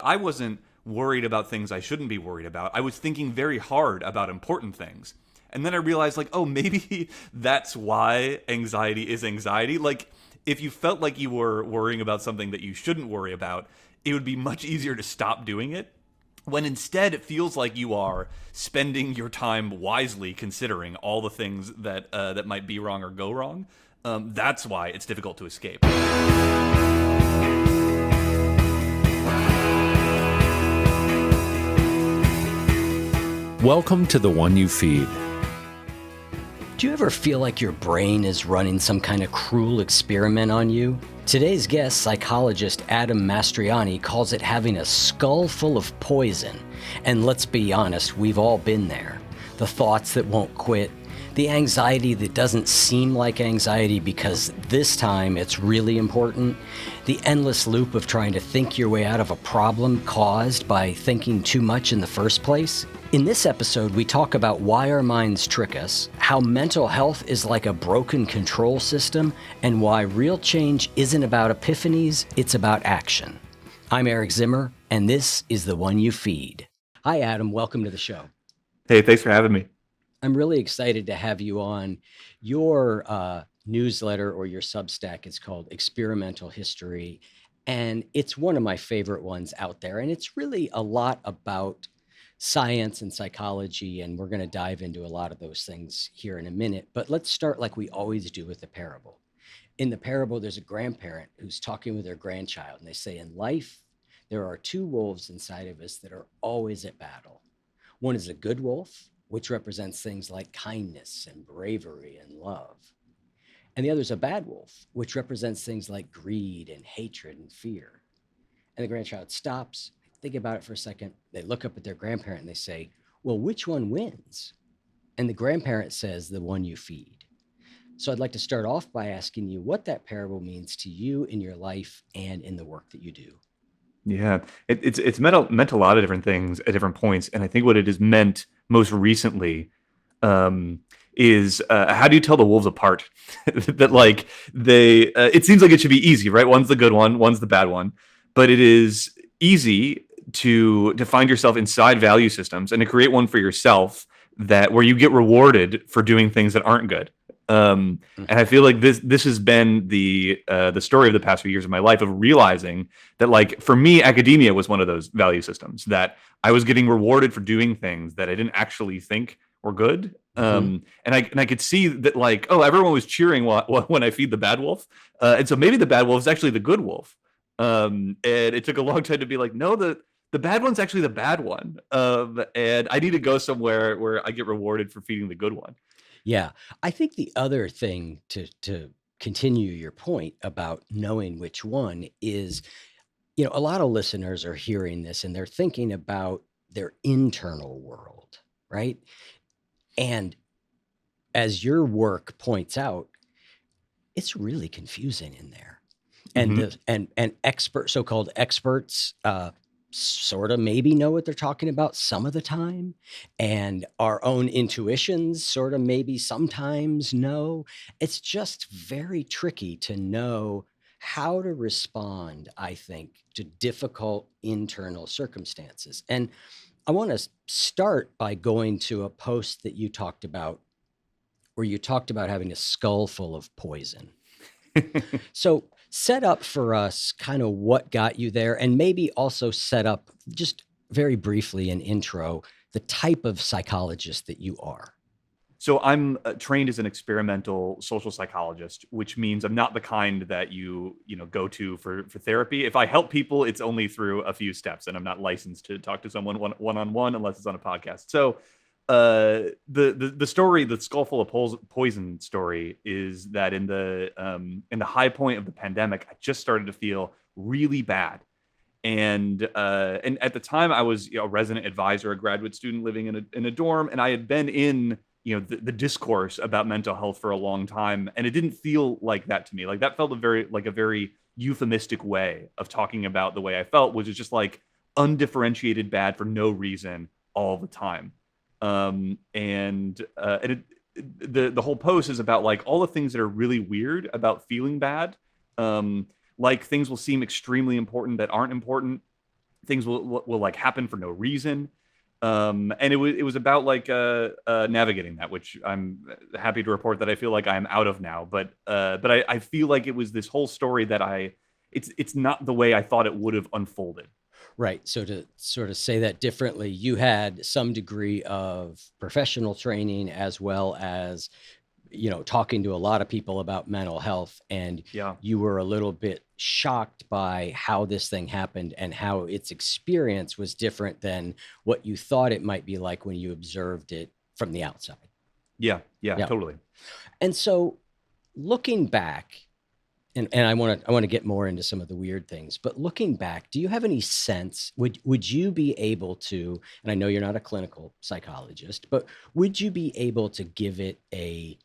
I wasn't worried about things I shouldn't be worried about. I was thinking very hard about important things. And then I realized, like, oh, maybe that's why anxiety is anxiety. Like, if you felt like you were worrying about something that you shouldn't worry about, it would be much easier to stop doing it. When instead it feels like you are spending your time wisely considering all the things that might be wrong or go wrong. That's why it's difficult to escape. Welcome to The One You Feed. Do you ever feel like your brain is running some kind of cruel experiment on you? Today's guest, psychologist Adam Mastroianni, calls it having a skull full of poison. And let's be honest, we've all been there. The thoughts that won't quit, the anxiety that doesn't seem like anxiety because this time it's really important, the endless loop of trying to think your way out of a problem caused by thinking too much in the first place. In this episode, we talk about why our minds trick us, how mental health is like a broken control system, and why real change isn't about epiphanies, it's about action. I'm Eric Zimmer, and this is The One You Feed. Hi, Adam. Welcome to the show. Hey, thanks for having me. I'm really excited to have you on. Your newsletter or your Substack is called Experimental History, and it's one of my favorite ones out there. And it's really a lot about science and psychology, and we're going to dive into a lot of those things here in a minute. But let's start like we always do with the parable. In the parable, there's a grandparent who's talking with their grandchild, and they say, in life, there are two wolves inside of us that are always at battle. One is a good wolf, which represents things like kindness and bravery and love. And the other is a bad wolf, which represents things like greed and hatred and fear. And the grandchild stops, think about it for a second. They look up at their grandparent and they say, well, which one wins? And the grandparent says, the one you feed. So I'd like to start off by asking you what that parable means to you in your life and in the work that you do. Yeah, it's meant a lot of different things at different points, and I think what it has meant most recently is how do you tell the wolves apart? That like it seems like it should be easy, right? One's the good one, one's the bad one, but it is easy to find yourself inside value systems and to create one for yourself that where you get rewarded for doing things that aren't good. And I feel like this has been the story of the past few years of my life of realizing that, like, for me, academia was one of those value systems that I was getting rewarded for doing things that I didn't actually think were good. And I could see that, like, oh, everyone was cheering when I feed the bad wolf, and so maybe the bad wolf is actually the good wolf. And it took a long time to be like, no, the bad one's actually the bad one, and I need to go somewhere where I get rewarded for feeding the good one. Yeah, I think the other thing to continue your point about knowing which one is, a lot of listeners are hearing this and they're thinking about their internal world, right? And as your work points out, it's really confusing in there. And so-called experts sort of maybe know what they're talking about some of the time, and our own intuitions sort of maybe sometimes know. It's just very tricky to know how to respond, I think, to difficult internal circumstances. And I want to start by going to a post that you talked about where you talked about having a skull full of poison. So set up for us kind of what got you there, and maybe also set up just very briefly an intro, the type of psychologist that you are. So I'm trained as an experimental social psychologist, which means I'm not the kind that you go to for therapy. If I help people, it's only through a few steps, and I'm not licensed to talk to someone one-on-one unless it's on a podcast. So the story, the skull full of poison story, is that in the high point of the pandemic, I just started to feel really bad, and at the time I was a resident advisor, a graduate student living in a dorm, and I had been in the discourse about mental health for a long time, and it didn't feel like that to me. Like that felt a very euphemistic way of talking about the way I felt, which is just like undifferentiated bad for no reason all the time. The whole post is about like all the things that are really weird about feeling bad. Like things will seem extremely important that aren't important. things will like happen for no reason. And it was about like navigating that, which I'm happy to report that I feel like I'm out of now. But I feel like it was this whole story that it's not the way I thought it would have unfolded. Right. So to sort of say that differently, you had some degree of professional training as well as, talking to a lot of people about mental health, and Yeah. you were a little bit shocked by how this thing happened and how its experience was different than what you thought it might be like when you observed it from the outside. Yeah. Yeah. Yeah. Totally. And so looking back, and I want to get more into some of the weird things, but looking back, do you have any sense, would you be able to, and I know you're not a clinical psychologist, but would you be able to give it a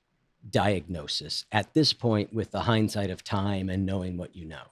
diagnosis at this point with the hindsight of time and knowing what you know?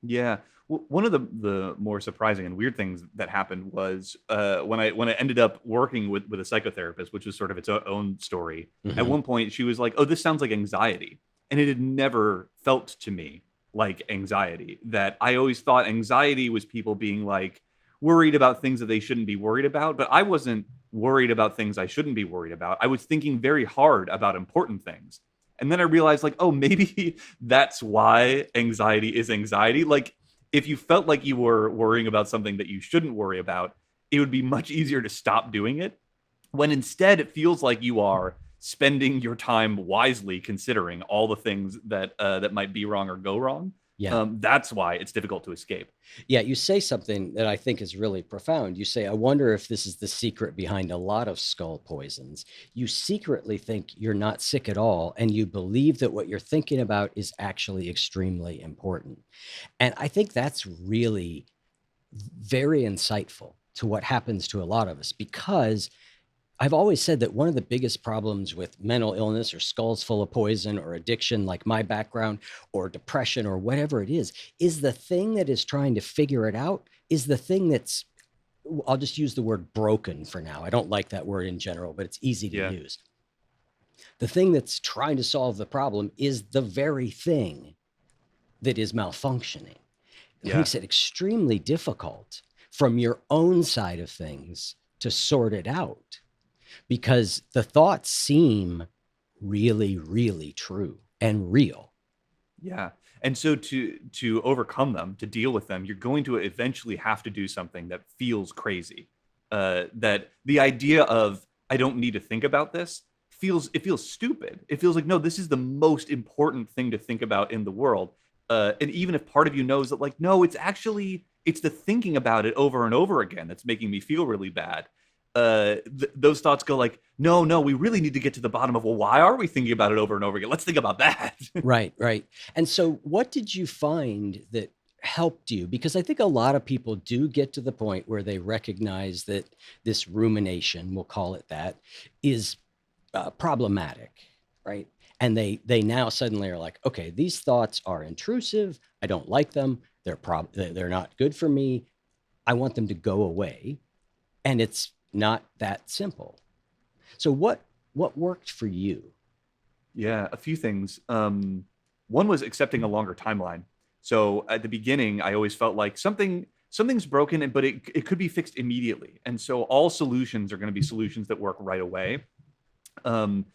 Yeah. One of the more surprising and weird things that happened was when I ended up working with a psychotherapist, which was sort of its own story. At Hmm. one point, she was like, "Oh, this sounds like anxiety," and it had never felt to me like anxiety. That I always thought anxiety was people being like worried about things that they shouldn't be worried about, but I wasn't worried about things I shouldn't be worried about. I was thinking very hard about important things. And then I realized, like, oh, maybe that's why anxiety is anxiety. Like, if you felt like you were worrying about something that you shouldn't worry about, it would be much easier to stop doing it. When instead it feels like you are spending your time wisely, considering all the things that might be wrong or go wrong. Yeah. That's why it's difficult to escape. Yeah, you say something that I think is really profound. You say, I wonder if this is the secret behind a lot of skull poisons. You secretly think you're not sick at all, and you believe that what you're thinking about is actually extremely important. And I think that's really very insightful to what happens to a lot of us, because I've always said that one of the biggest problems with mental illness or skulls full of poison or addiction, like my background, or depression or whatever it is the thing that is trying to figure it out, is the thing that's, I'll just use the word broken for now. I don't like that word in general, but it's easy to Yeah. use. The thing that's trying to solve the problem is the very thing that is malfunctioning. It Yeah. makes it extremely difficult from your own side of things to sort it out, because the thoughts seem really, really true and real. Yeah. And so to overcome them, to deal with them, you're going to eventually have to do something that feels crazy. That the idea of I don't need to think about this feels stupid. It feels like no, this is the most important thing to think about in the world. And even if part of you knows that like no, it's the thinking about it over and over again that's making me feel really bad. Those thoughts go like no, no, we really need to get to the bottom of well, why are we thinking about it over and over again? Let's think about that. Right, right. And so, what did you find that helped you? Because I think a lot of people do get to the point where they recognize that this rumination, we'll call it that, is problematic, right? And they now suddenly are like, okay, these thoughts are intrusive. I don't like them. They're not good for me. I want them to go away. And it's not that simple. So what worked for you? Yeah, a few things. One was accepting a longer timeline. So at the beginning, I always felt like something's broken, but it could be fixed immediately. And so all solutions are going to be solutions that work right away. Um,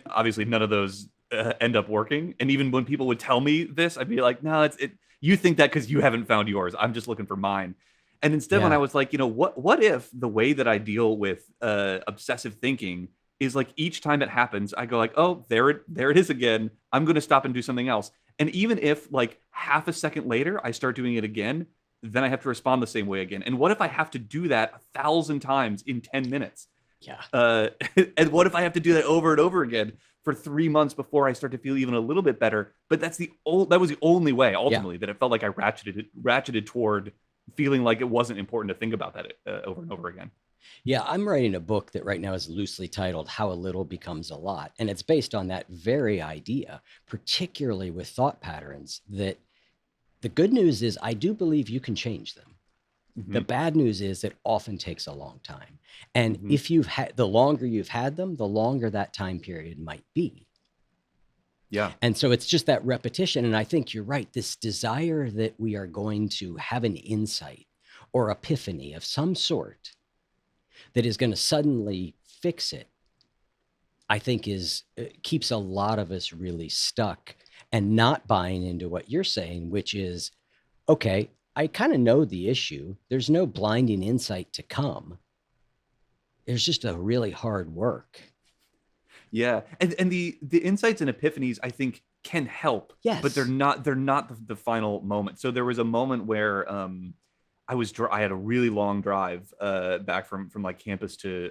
obviously, none of those end up working. And even when people would tell me this, I'd be like, "No, it's it. You think that because you haven't found yours. I'm just looking for mine." And instead, when Yeah. I was like, what if the way that I deal with obsessive thinking is like each time it happens, I go like, oh, there it is again. I'm going to stop and do something else. And even if like half a second later I start doing it again, then I have to respond the same way again. And what if I have to do that 1,000 times in 10 minutes? Yeah. Uh, and what if I have to do that over and over again for 3 months before I start to feel even a little bit better? But that was the only way Yeah. ultimately that it felt like I ratcheted toward feeling like it wasn't important to think about that over and over again. Yeah, I'm writing a book that right now is loosely titled How a Little Becomes a Lot. And it's based on that very idea, particularly with thought patterns. That the good news is I do believe you can change them. The Hmm. bad news is it often takes a long time. And Hmm. if you've had, the longer you've had them, the longer that time period might be. Yeah. And so it's just that repetition. And I think you're right. This desire that we are going to have an insight or epiphany of some sort that is going to suddenly fix it, I think is keeps a lot of us really stuck and not buying into what you're saying, which is, okay, I kind of know the issue. There's no blinding insight to come. There's just a really hard work. Yeah, and the insights and epiphanies I think can help, but Yes. they're not the final moment. So there was a moment where I had a really long drive back from like campus to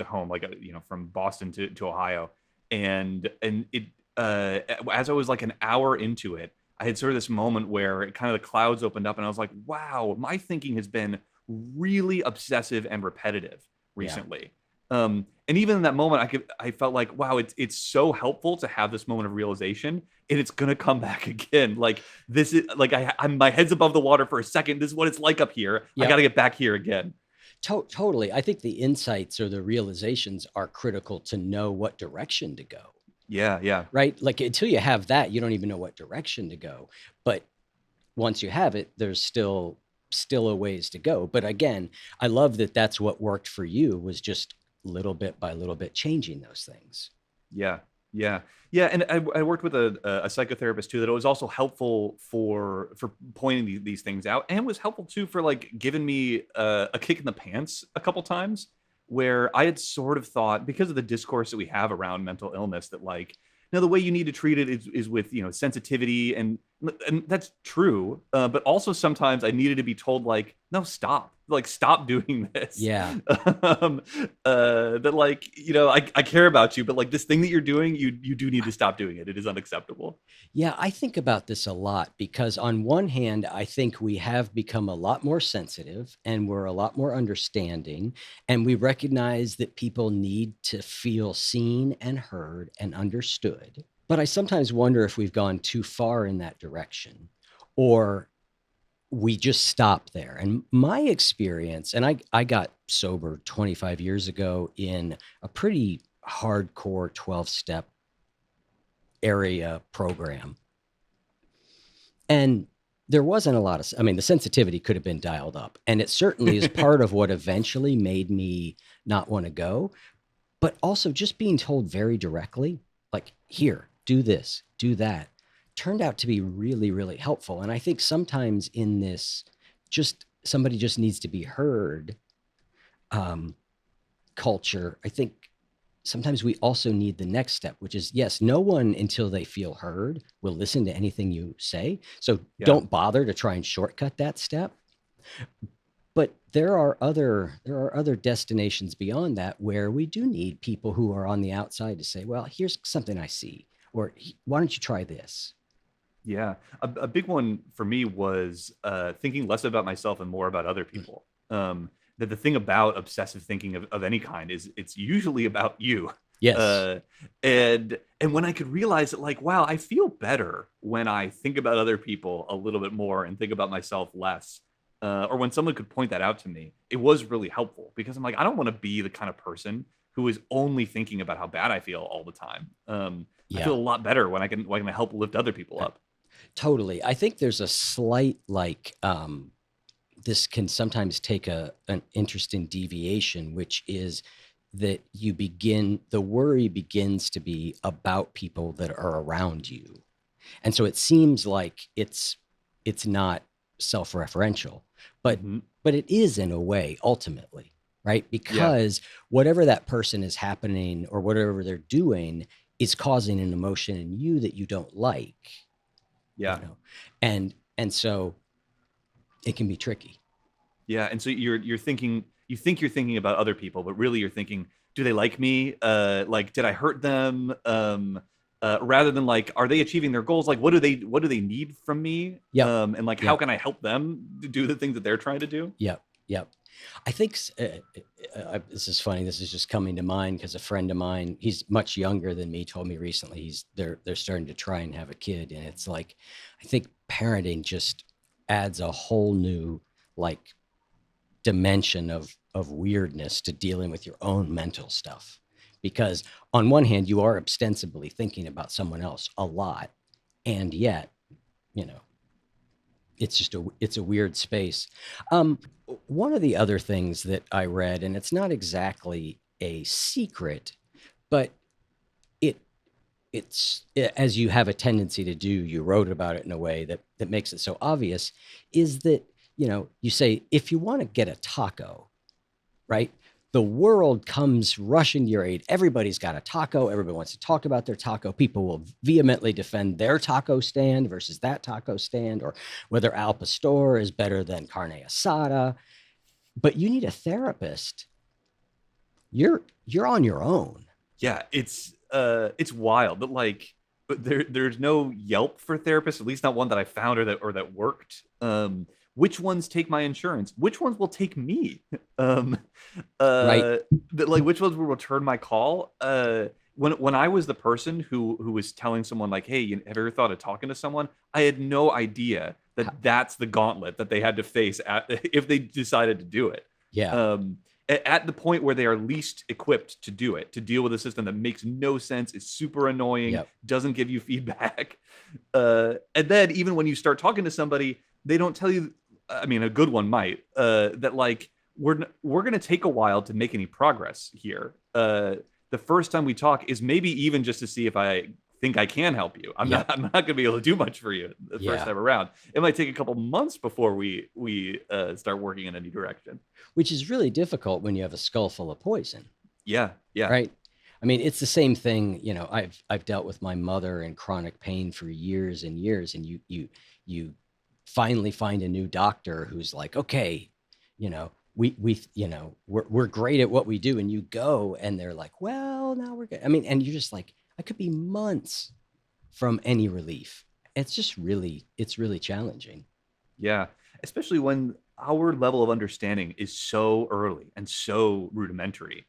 home, like from Boston to Ohio, and it as I was like an hour into it, I had sort of this moment where it kind of the clouds opened up, and I was like, wow, my thinking has been really obsessive and repetitive Yeah. recently. And even in that moment, I felt like, wow, it's so helpful to have this moment of realization, and it's gonna come back again. Like this is like I'm my head's above the water for a second. This is what it's like up here. I got Yep. to get back here again. Totally. I think the insights or the realizations are critical to know what direction to go, Yeah, yeah, right? Like until you have that, you don't even know what direction to go. But once you have it, there's still a ways to go. But again, I love that that's what worked for you, was just little bit by little bit changing those things. yeah, yeah, yeah. And I worked with a psychotherapist too that it was also helpful for pointing these things out, and was helpful too for like giving me a kick in the pants a couple times where I had sort of thought, because of the discourse that we have around mental illness, that like, now the way you need to treat it is with sensitivity, and that's true, but also sometimes I needed to be told like, no, stop, like stop doing this. Yeah. um, that like, I care about you, but like this thing that you're doing, you do need to stop doing it. It is unacceptable. Yeah, I think about this a lot because on one hand, I think we have become a lot more sensitive and we're a lot more understanding, and we recognize that people need to feel seen and heard and understood. But I sometimes wonder if we've gone too far in that direction, or we just stop there. And my experience, and I got sober 25 years ago in a pretty hardcore 12-step area program. And there wasn't a lot of, I mean, the sensitivity could have been dialed up. And it certainly is part of what eventually made me not want to go. But also just being told very directly, like, here, do this, do that, turned out to be really, really helpful. And I think sometimes in this, just somebody just needs to be heard um, culture, I think sometimes we also need the next step, which is, yes, no one until they feel heard will listen to anything you say. So Yeah, don't bother to try and shortcut that step. But there are other destinations beyond that where we do need people who are on the outside to say, well, here's something I see, or why don't you try this? yeah. A big one for me was thinking less about myself and more about other Mm. people. That the thing about obsessive thinking of any kind is it's usually about you. Yes. Uh, and when I could realize that, like, wow, I feel better when I think about other people a little bit more and think about myself less. Or when someone could point that out to me, it was really helpful, because I'm like, I don't want to be the kind of person who is only thinking about how bad I feel all the time. I feel Yeah. a lot better when I can help lift other people up. Totally. I think there's a slight like this can sometimes take an interesting deviation, which is that the worry begins to be about people that are around you. And so it seems like it's not self-referential, but Hmm. but it is in a way ultimately, right? Yeah, Because whatever that person is happening or whatever they're doing is causing an emotion in you that you don't like, you yeah, know. And so it can be tricky. yeah. And so you're thinking, you think you're thinking about other people, but really you're thinking, do they like me? Like, did I hurt them? Rather than like, are they achieving their goals? Like, what do they need from me? Yep. And like, how Yep. can I help them to do the things that they're trying to do? Yep. Yep. I think this is funny. This is just coming to mind because a friend of mine, he's much younger than me, told me recently they're starting to try and have a kid, and it's like, I think parenting just adds a whole new like dimension of weirdness to dealing with your own mental stuff, because on one hand you are ostensibly thinking about someone else a lot, and yet, you know, It's just it's a weird space. Um, One of the other things that I read, and it's not exactly a secret, but it as you have a tendency to do, you wrote about it in a way that makes it so obvious, is that, you say, if you want to get a taco, right? The world comes rushing to your aid. Everybody's got a taco. Everybody wants to talk about their taco. People will vehemently defend their taco stand versus that taco stand, or whether al pastor is better than carne asada. But you need a therapist. You're on your own. Yeah, it's wild, but like, but there's no Yelp for therapists, at least not one that I found or that worked. Which ones take my insurance? Which ones will take me? Um, Right? uh, like which ones will return my call? When I was the person who was telling someone like, "Hey, have you ever thought of talking to someone?" I had no idea that that's the gauntlet that they had to face if they decided to do it. Yeah. Um, at the point where they are least equipped to do it, to deal with a system that makes no sense, is super annoying, Yep. doesn't give you feedback. And then even when you start talking to somebody, they don't tell you. I mean, a good one might that like we're going to take a while to make any progress here. The first time we talk is maybe even just to see if I think I can help you. I'm not. Yep. I'm not going to be able to do much for you the first Yeah. time around. It might take a couple months before we start working in any direction. Which is really difficult when you have a skull full of poison, Yeah, yeah. right? I mean, it's the same thing. I've dealt with my mother in chronic pain for years and years, and you finally find a new doctor who's like, okay, we're great at what we do, and you go, and they're like, well, now we're good. I mean, and you're just like, I could be months from any relief. It's really challenging. Yeah, especially when our level of understanding is so early and so rudimentary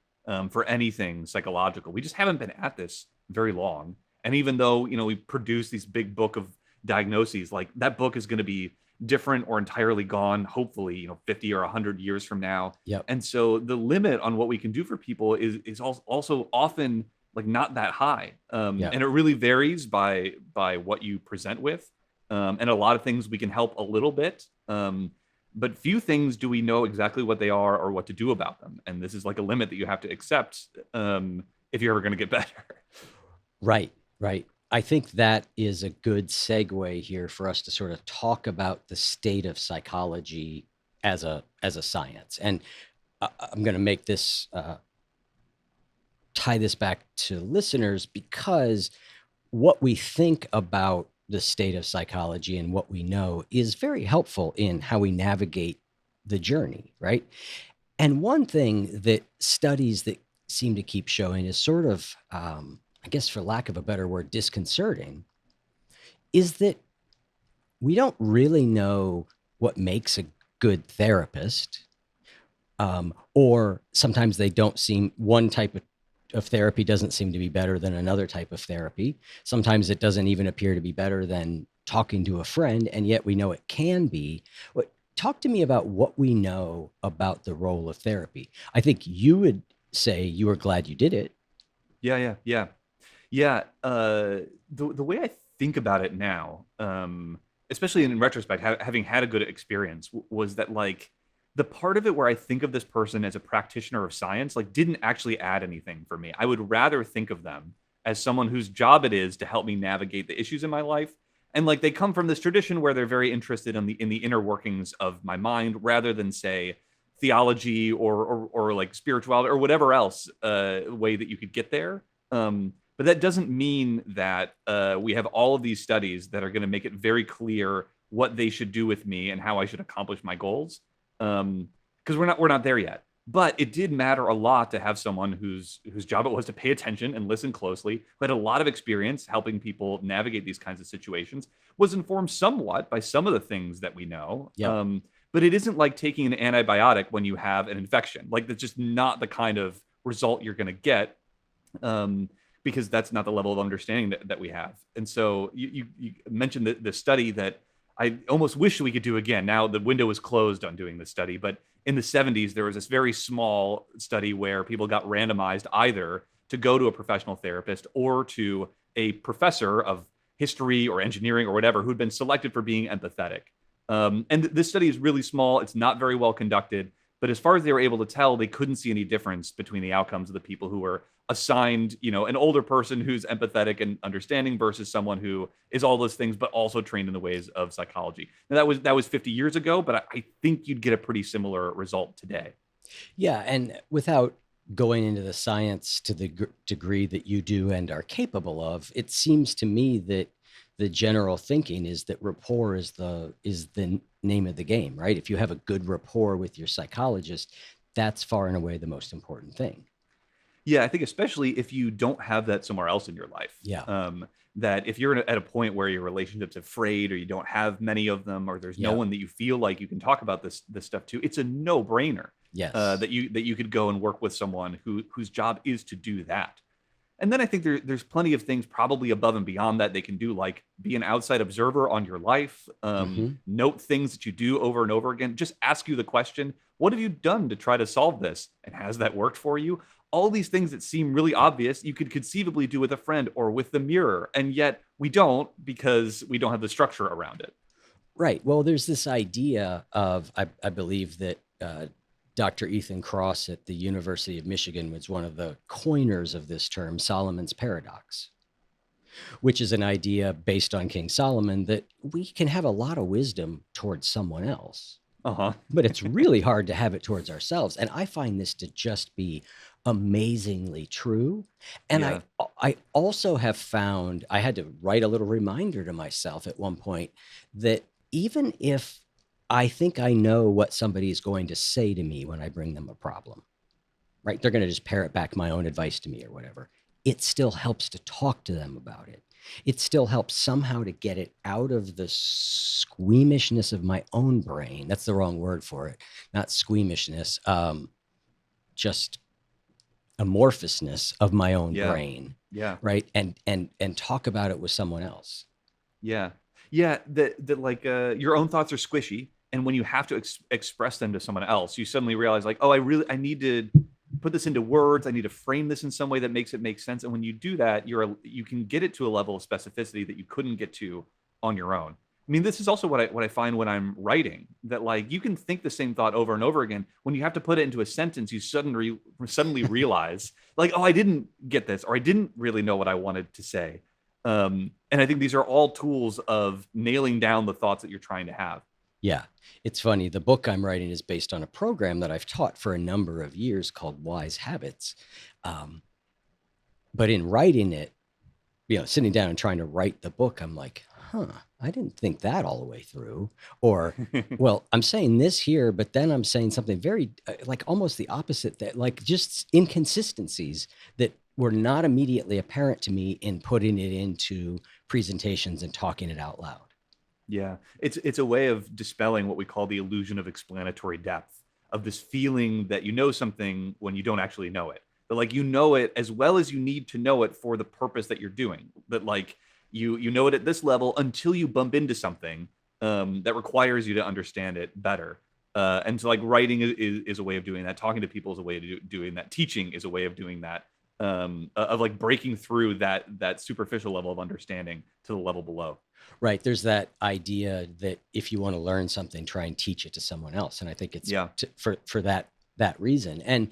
for anything psychological. We just haven't been at this very long. And even though, we produce these big book of diagnoses, like that book is going to be different or entirely gone, hopefully, 50 or 100 years from now. Yep. And so the limit on what we can do for people is also often like not that high. Yep. And it really varies by what you present with. And a lot of things we can help a little bit. But few things do we know exactly what they are or what to do about them. And this is like a limit that you have to accept if you're ever going to get better. Right, right. I think that is a good segue here for us to sort of talk about the state of psychology as a science. And I'm going to make this tie this back to listeners, because what we think about the state of psychology and what we know is very helpful in how we navigate the journey, right? And one thing that studies that seem to keep showing is sort of, I guess, for lack of a better word, disconcerting, is that we don't really know what makes a good therapist. Or sometimes they don't seem, one type of therapy doesn't seem to be better than another type of therapy. Sometimes it doesn't even appear to be better than talking to a friend, and yet we know it can be. Talk to me about what we know about the role of therapy. I think you would say you were glad you did it. Yeah, yeah, yeah. Yeah, the way I think about it now, especially in retrospect, having had a good experience, was that like the part of it where I think of this person as a practitioner of science, like didn't actually add anything for me. I would rather think of them as someone whose job it is to help me navigate the issues in my life. And like they come from this tradition where they're very interested in the inner workings of my mind, rather than say theology or like spirituality or whatever else way that you could get there. But that doesn't mean that we have all of these studies that are going to make it very clear what they should do with me and how I should accomplish my goals. Because we're not there yet. But it did matter a lot to have someone whose job it was to pay attention and listen closely, who had a lot of experience helping people navigate these kinds of situations, was informed somewhat by some of the things that we know. Yep. But it isn't like taking an antibiotic when you have an infection. Like that's just not the kind of result you're going to get. Because that's not the level of understanding that we have. And so you mentioned the study that I almost wish we could do again. Now the window is closed on doing this study, but in the 70s, there was this very small study where people got randomized either to go to a professional therapist or to a professor of history or engineering or whatever who'd been selected for being empathetic. And this study is really small. It's not very well conducted. But as far as they were able to tell, they couldn't see any difference between the outcomes of the people who were assigned, an older person who's empathetic and understanding versus someone who is all those things, but also trained in the ways of psychology. Now that was 50 years ago, but I think you'd get a pretty similar result today. Yeah, and without going into the science to the degree that you do and are capable of, it seems to me that the general thinking is that rapport is the name of the game, right? If you have a good rapport with your psychologist, that's far and away the most important thing. Yeah, I think especially if you don't have that somewhere else in your life. Yeah. That if you're at a point where your relationship's afraid, or you don't have many of them, or there's no Yeah. one that you feel like you can talk about this stuff to, it's a no brainer Yes. that you could go and work with someone whose job is to do that. And then I think there's plenty of things probably above and beyond that they can do, like be an outside observer on your life, Hmm. note things that you do over and over again, just ask you the question, what have you done to try to solve this? And has that worked for you? All these things that seem really obvious, you could conceivably do with a friend or with the mirror. And yet we don't, because we don't have the structure around it. Right. Well, there's this idea of, I believe that Dr. Ethan Kross at the University of Michigan was one of the coiners of this term, Solomon's paradox, which is an idea based on King Solomon that we can have a lot of wisdom towards someone else, Uh-huh. but it's really hard to have it towards ourselves. And I find this to just be amazingly true. And I Yeah. I also have found, I had to write a little reminder to myself at one point that even if I think I know what somebody is going to say to me when I bring them a problem, right? They're going to just parrot back my own advice to me or whatever. It still helps to talk to them about it. It still helps somehow to get it out of the squeamishness of my own brain. That's the wrong word for it. Not squeamishness, just amorphousness of my own Yeah. brain, Yeah. right? And talk about it with someone else. Yeah. Yeah, that like your own thoughts are squishy, and when you have to express them to someone else, you suddenly realize like, oh, I need to put this into words. I need to frame this in some way that makes it make sense. And when you do that, you can get it to a level of specificity that you couldn't get to on your own. I mean, this is also what I find when I'm writing, that like you can think the same thought over and over again. When you have to put it into a sentence, you suddenly realize like, oh, I didn't get this, or I didn't really know what I wanted to say. And I think these are all tools of nailing down the thoughts that you're trying to have. Yeah, it's funny. The book I'm writing is based on a program that I've taught for a number of years called Wise Habits. Um, but in writing it, sitting down and trying to write the book, I'm like, I didn't think that all the way through. Or, well, I'm saying this here, but then I'm saying something very like almost the opposite, that like just inconsistencies that were not immediately apparent to me in putting it into presentations and talking it out loud. Yeah, it's a way of dispelling what we call the illusion of explanatory depth, of this feeling that you know something when you don't actually know it. But like you know it as well as you need to know it for the purpose that you're doing. That like you know it at this level until you bump into something that requires you to understand it better. And so like writing is a way of doing that. Talking to people is a way of doing that. Teaching is a way of doing that. Of like breaking through that superficial level of understanding to the level below. Right. There's that idea that if you want to learn something, try and teach it to someone else. And I think it's Yeah. for that reason. And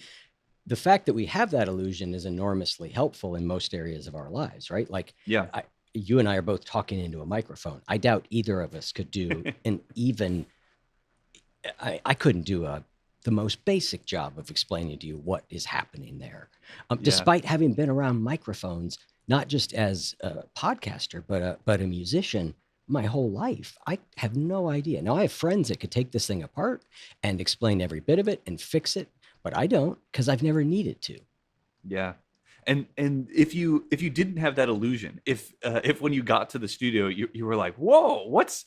the fact that we have that illusion is enormously helpful in most areas of our lives, right? Like Yeah. you and I are both talking into a microphone. I doubt either of us could do an even, I couldn't do the most basic job of explaining to you what is happening there. Yeah. Despite having been around microphones, not just as a podcaster, but a musician my whole life. I have no idea. Now I have friends that could take this thing apart and explain every bit of it and fix it, but I don't, because I've never needed to. Yeah. And if you didn't have that illusion, if when you got to the studio you were like, whoa, what's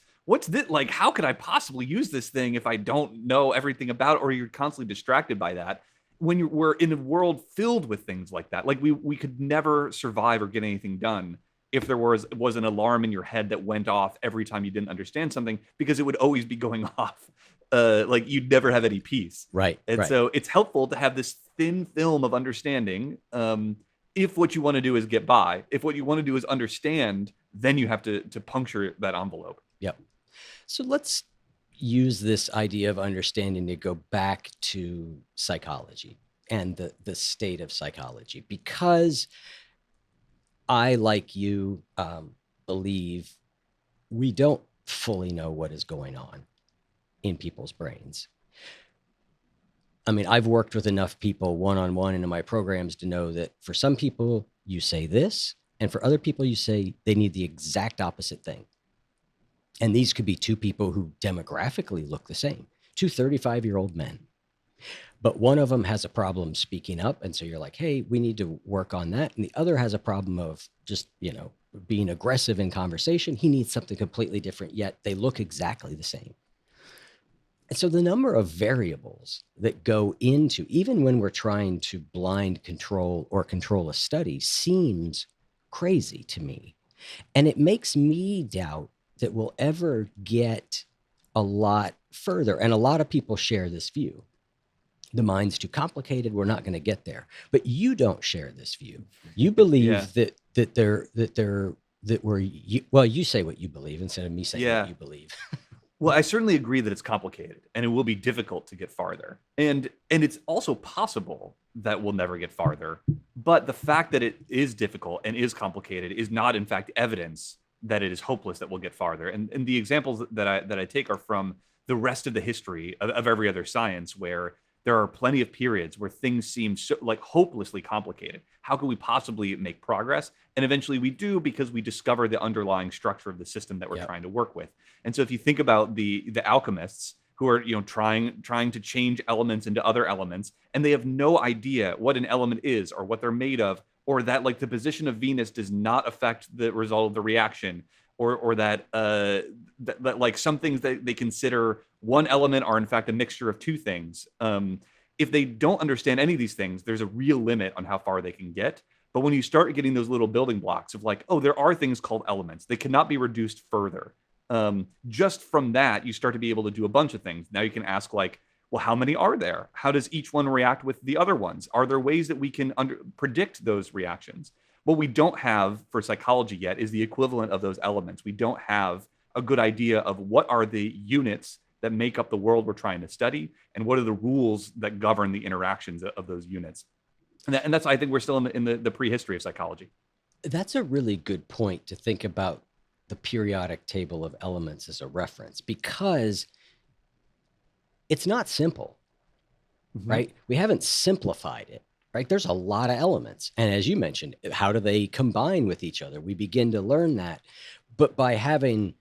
this, like how could I possibly use this thing if I don't know everything about it, or you're constantly distracted by that, when we're in a world filled with things like that, like we could never survive or get anything done if there was an alarm in your head that went off every time you didn't understand something, because it would always be going off. Like you'd never have any peace. Right, And right. so it's helpful to have this thin film of understanding. If what you want to do is get by, if what you want to do is understand, then you have to puncture that envelope. Yep. So let's use this idea of understanding to go back to psychology and the state of psychology, because I, like you, believe we don't fully know what is going on in people's brains. I mean, I've worked with enough people one on one and in my programs to know that for some people, you say this, and for other people, you say they need the exact opposite thing. And these could be two people who demographically look the same, two 35-year-old men. But one of them has a problem speaking up. And so you're like, hey, we need to work on that. And the other has a problem of just, being aggressive in conversation. He needs something completely different, yet they look exactly the same. And so the number of variables that go into, even when we're trying to blind control or control a study, seems crazy to me. And it makes me doubt that we'll ever get a lot further. And a lot of people share this view. The mind's too complicated. We're not going to get there. But you don't share this view. You Yeah. believe well, you say what you believe instead of me saying Yeah. what you believe. Well, I certainly agree that it's complicated and it will be difficult to get farther. And it's also possible that we'll never get farther. But the fact that it is difficult and is complicated is not in fact evidence that it is hopeless that we'll get farther. And the examples that I take are from the rest of the history of every other science, where there are plenty of periods where things seem so, like, hopelessly complicated. How can we possibly make progress? And eventually we do, because we discover the underlying structure of the system that we're Yep. trying to work with. And so if you think about the alchemists who are, trying to change elements into other elements, and they have no idea what an element is or what they're made of, or that, like, the position of Venus does not affect the result of the reaction, or that like some things that they consider one element are in fact a mixture of two things. If they don't understand any of these things, there's a real limit on how far they can get. But when you start getting those little building blocks of, like, oh, there are things called elements, they cannot be reduced further. Just from that, you start to be able to do a bunch of things. Now you can ask, like, well, how many are there? How does each one react with the other ones? Are there ways that we can predict those reactions? What we don't have for psychology yet is the equivalent of those elements. We don't have a good idea of what are the units that make up the world we're trying to study, and what are the rules that govern the interactions of those units. And that's, I think we're still in the prehistory of psychology. That's a really good point to think about the periodic table of elements as a reference, because it's not simple, Mm-hmm. right? We haven't simplified it, right? There's a lot of elements. And as you mentioned, how do they combine with each other? We begin to learn that. But by having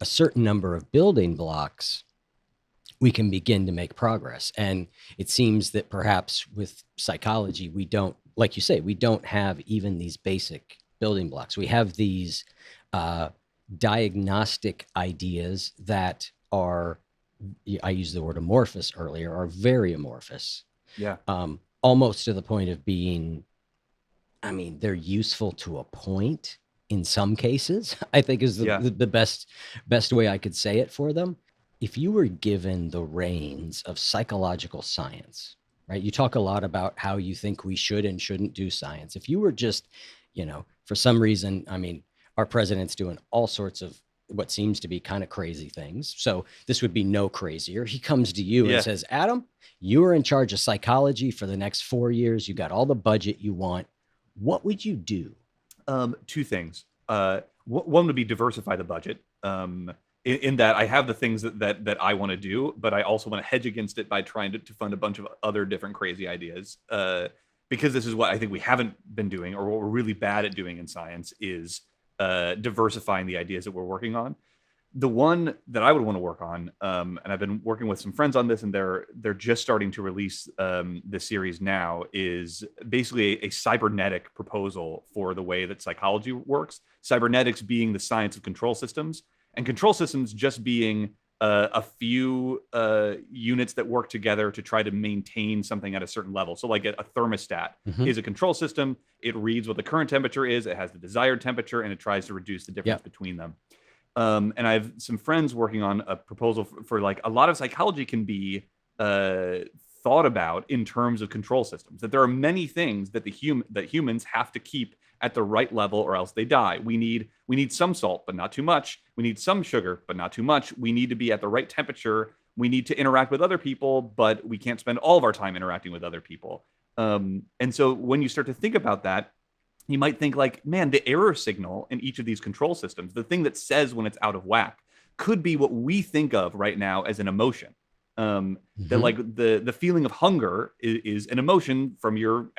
a certain number of building blocks, we can begin to make progress. And it seems that perhaps with psychology, we don't, like you say, we don't have even these basic building blocks. We have these diagnostic ideas that are, I used the word amorphous earlier, are very amorphous, Yeah. almost to the point of being, I mean, they're useful to a point in some cases, I think is Yeah. the best way I could say it for them. If you were given the reins of psychological science, right? You talk a lot about how you think we should and shouldn't do science. If you were just, for some reason, I mean, our president's doing all sorts of what seems to be kind of crazy things. So this would be no crazier. He comes to you and Yeah. says, Adam, you are in charge of psychology for the next 4 years. You got all the budget you want. What would you do? Two things. One would be diversify the budget. In that I have the things that I want to do, but I also want to hedge against it by trying to fund a bunch of other different crazy ideas. Because this is what I think we haven't been doing, or what we're really bad at doing in science, is diversifying the ideas that we're working on. The one that I would want to work on, and I've been working with some friends on this, and they're just starting to release the series now, is basically a cybernetic proposal for the way that psychology works. Cybernetics being the science of control systems, and control systems just being a few units that work together to try to maintain something at a certain level. So, like, a thermostat Mhm. is a control system. It reads what the current temperature is. It has the desired temperature, and it tries to reduce the difference Yep. between them. And I have some friends working on a proposal for, like, a lot of psychology can be thought about in terms of control systems. That there are many things that that humans have to keep at the right level, or else they die. We need some salt, but not too much. We need some sugar, but not too much. We need to be at the right temperature. We need to interact with other people, but we can't spend all of our time interacting with other people. And so when you start to think about that, you might think like, man, the error signal in each of these control systems, the thing that says when it's out of whack, could be what we think of right now as an emotion. That Hmm. like the feeling of hunger is an emotion from your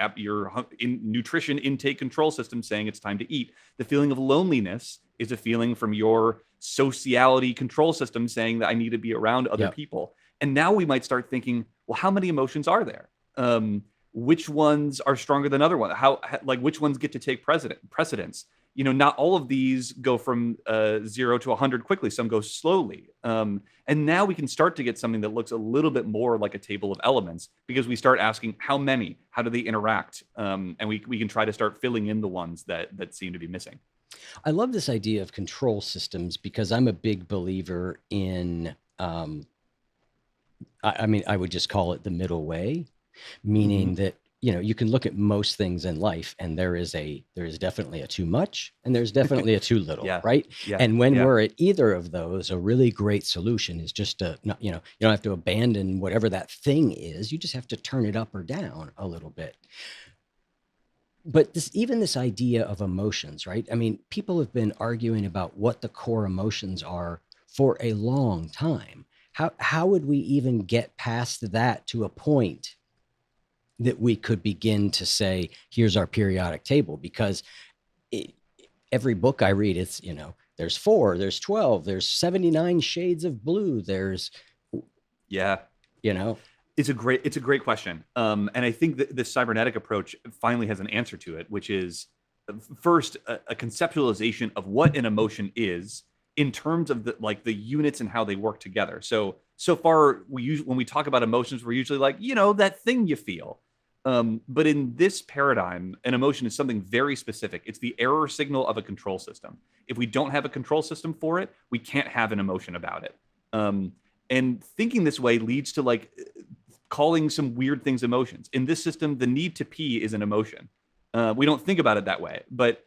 nutrition intake control system saying it's time to eat. The feeling of loneliness is a feeling from your sociality control system saying that I need to be around other Yep. people. And now we might start thinking, well, how many emotions are there? Which ones are stronger than other ones? Like which ones get to take precedence? Not all of these go from 0 to 100 quickly. Some go slowly. And now we can start to get something that looks a little bit more like a table of elements because we start asking how many, how do they interact? And we can try to start filling in the ones that seem to be missing. I love this idea of control systems because I'm a big believer in, I mean, I would just call it the middle way, Hmm. meaning that, you can look at most things in life and there is definitely a too much and there's definitely a too little, Yeah, right? yeah, And when yeah. we're at either of those, a really great solution is just to not, you don't have to abandon whatever that thing is. You just have to turn it up or down a little bit. But this idea of emotions, right? I mean, people have been arguing about what the core emotions are for a long time. How would we even get past that to a point that we could begin to say, here's our periodic table? Because it, every book I read, it's, there's four, there's 12, there's 79 shades of blue, there's, Yeah. you know, It's a great question. And I think that the cybernetic approach finally has an answer to it, which is first a conceptualization of what an emotion is in terms of the units and how they work together. So far when we talk about emotions, we're usually like, that thing you feel. But in this paradigm, an emotion is something very specific. It's the error signal of a control system. If we don't have a control system for it, we can't have an emotion about it. Um, and thinking this way leads to like calling some weird things emotions. In this system, the need to pee is an emotion. We don't think about it that way, but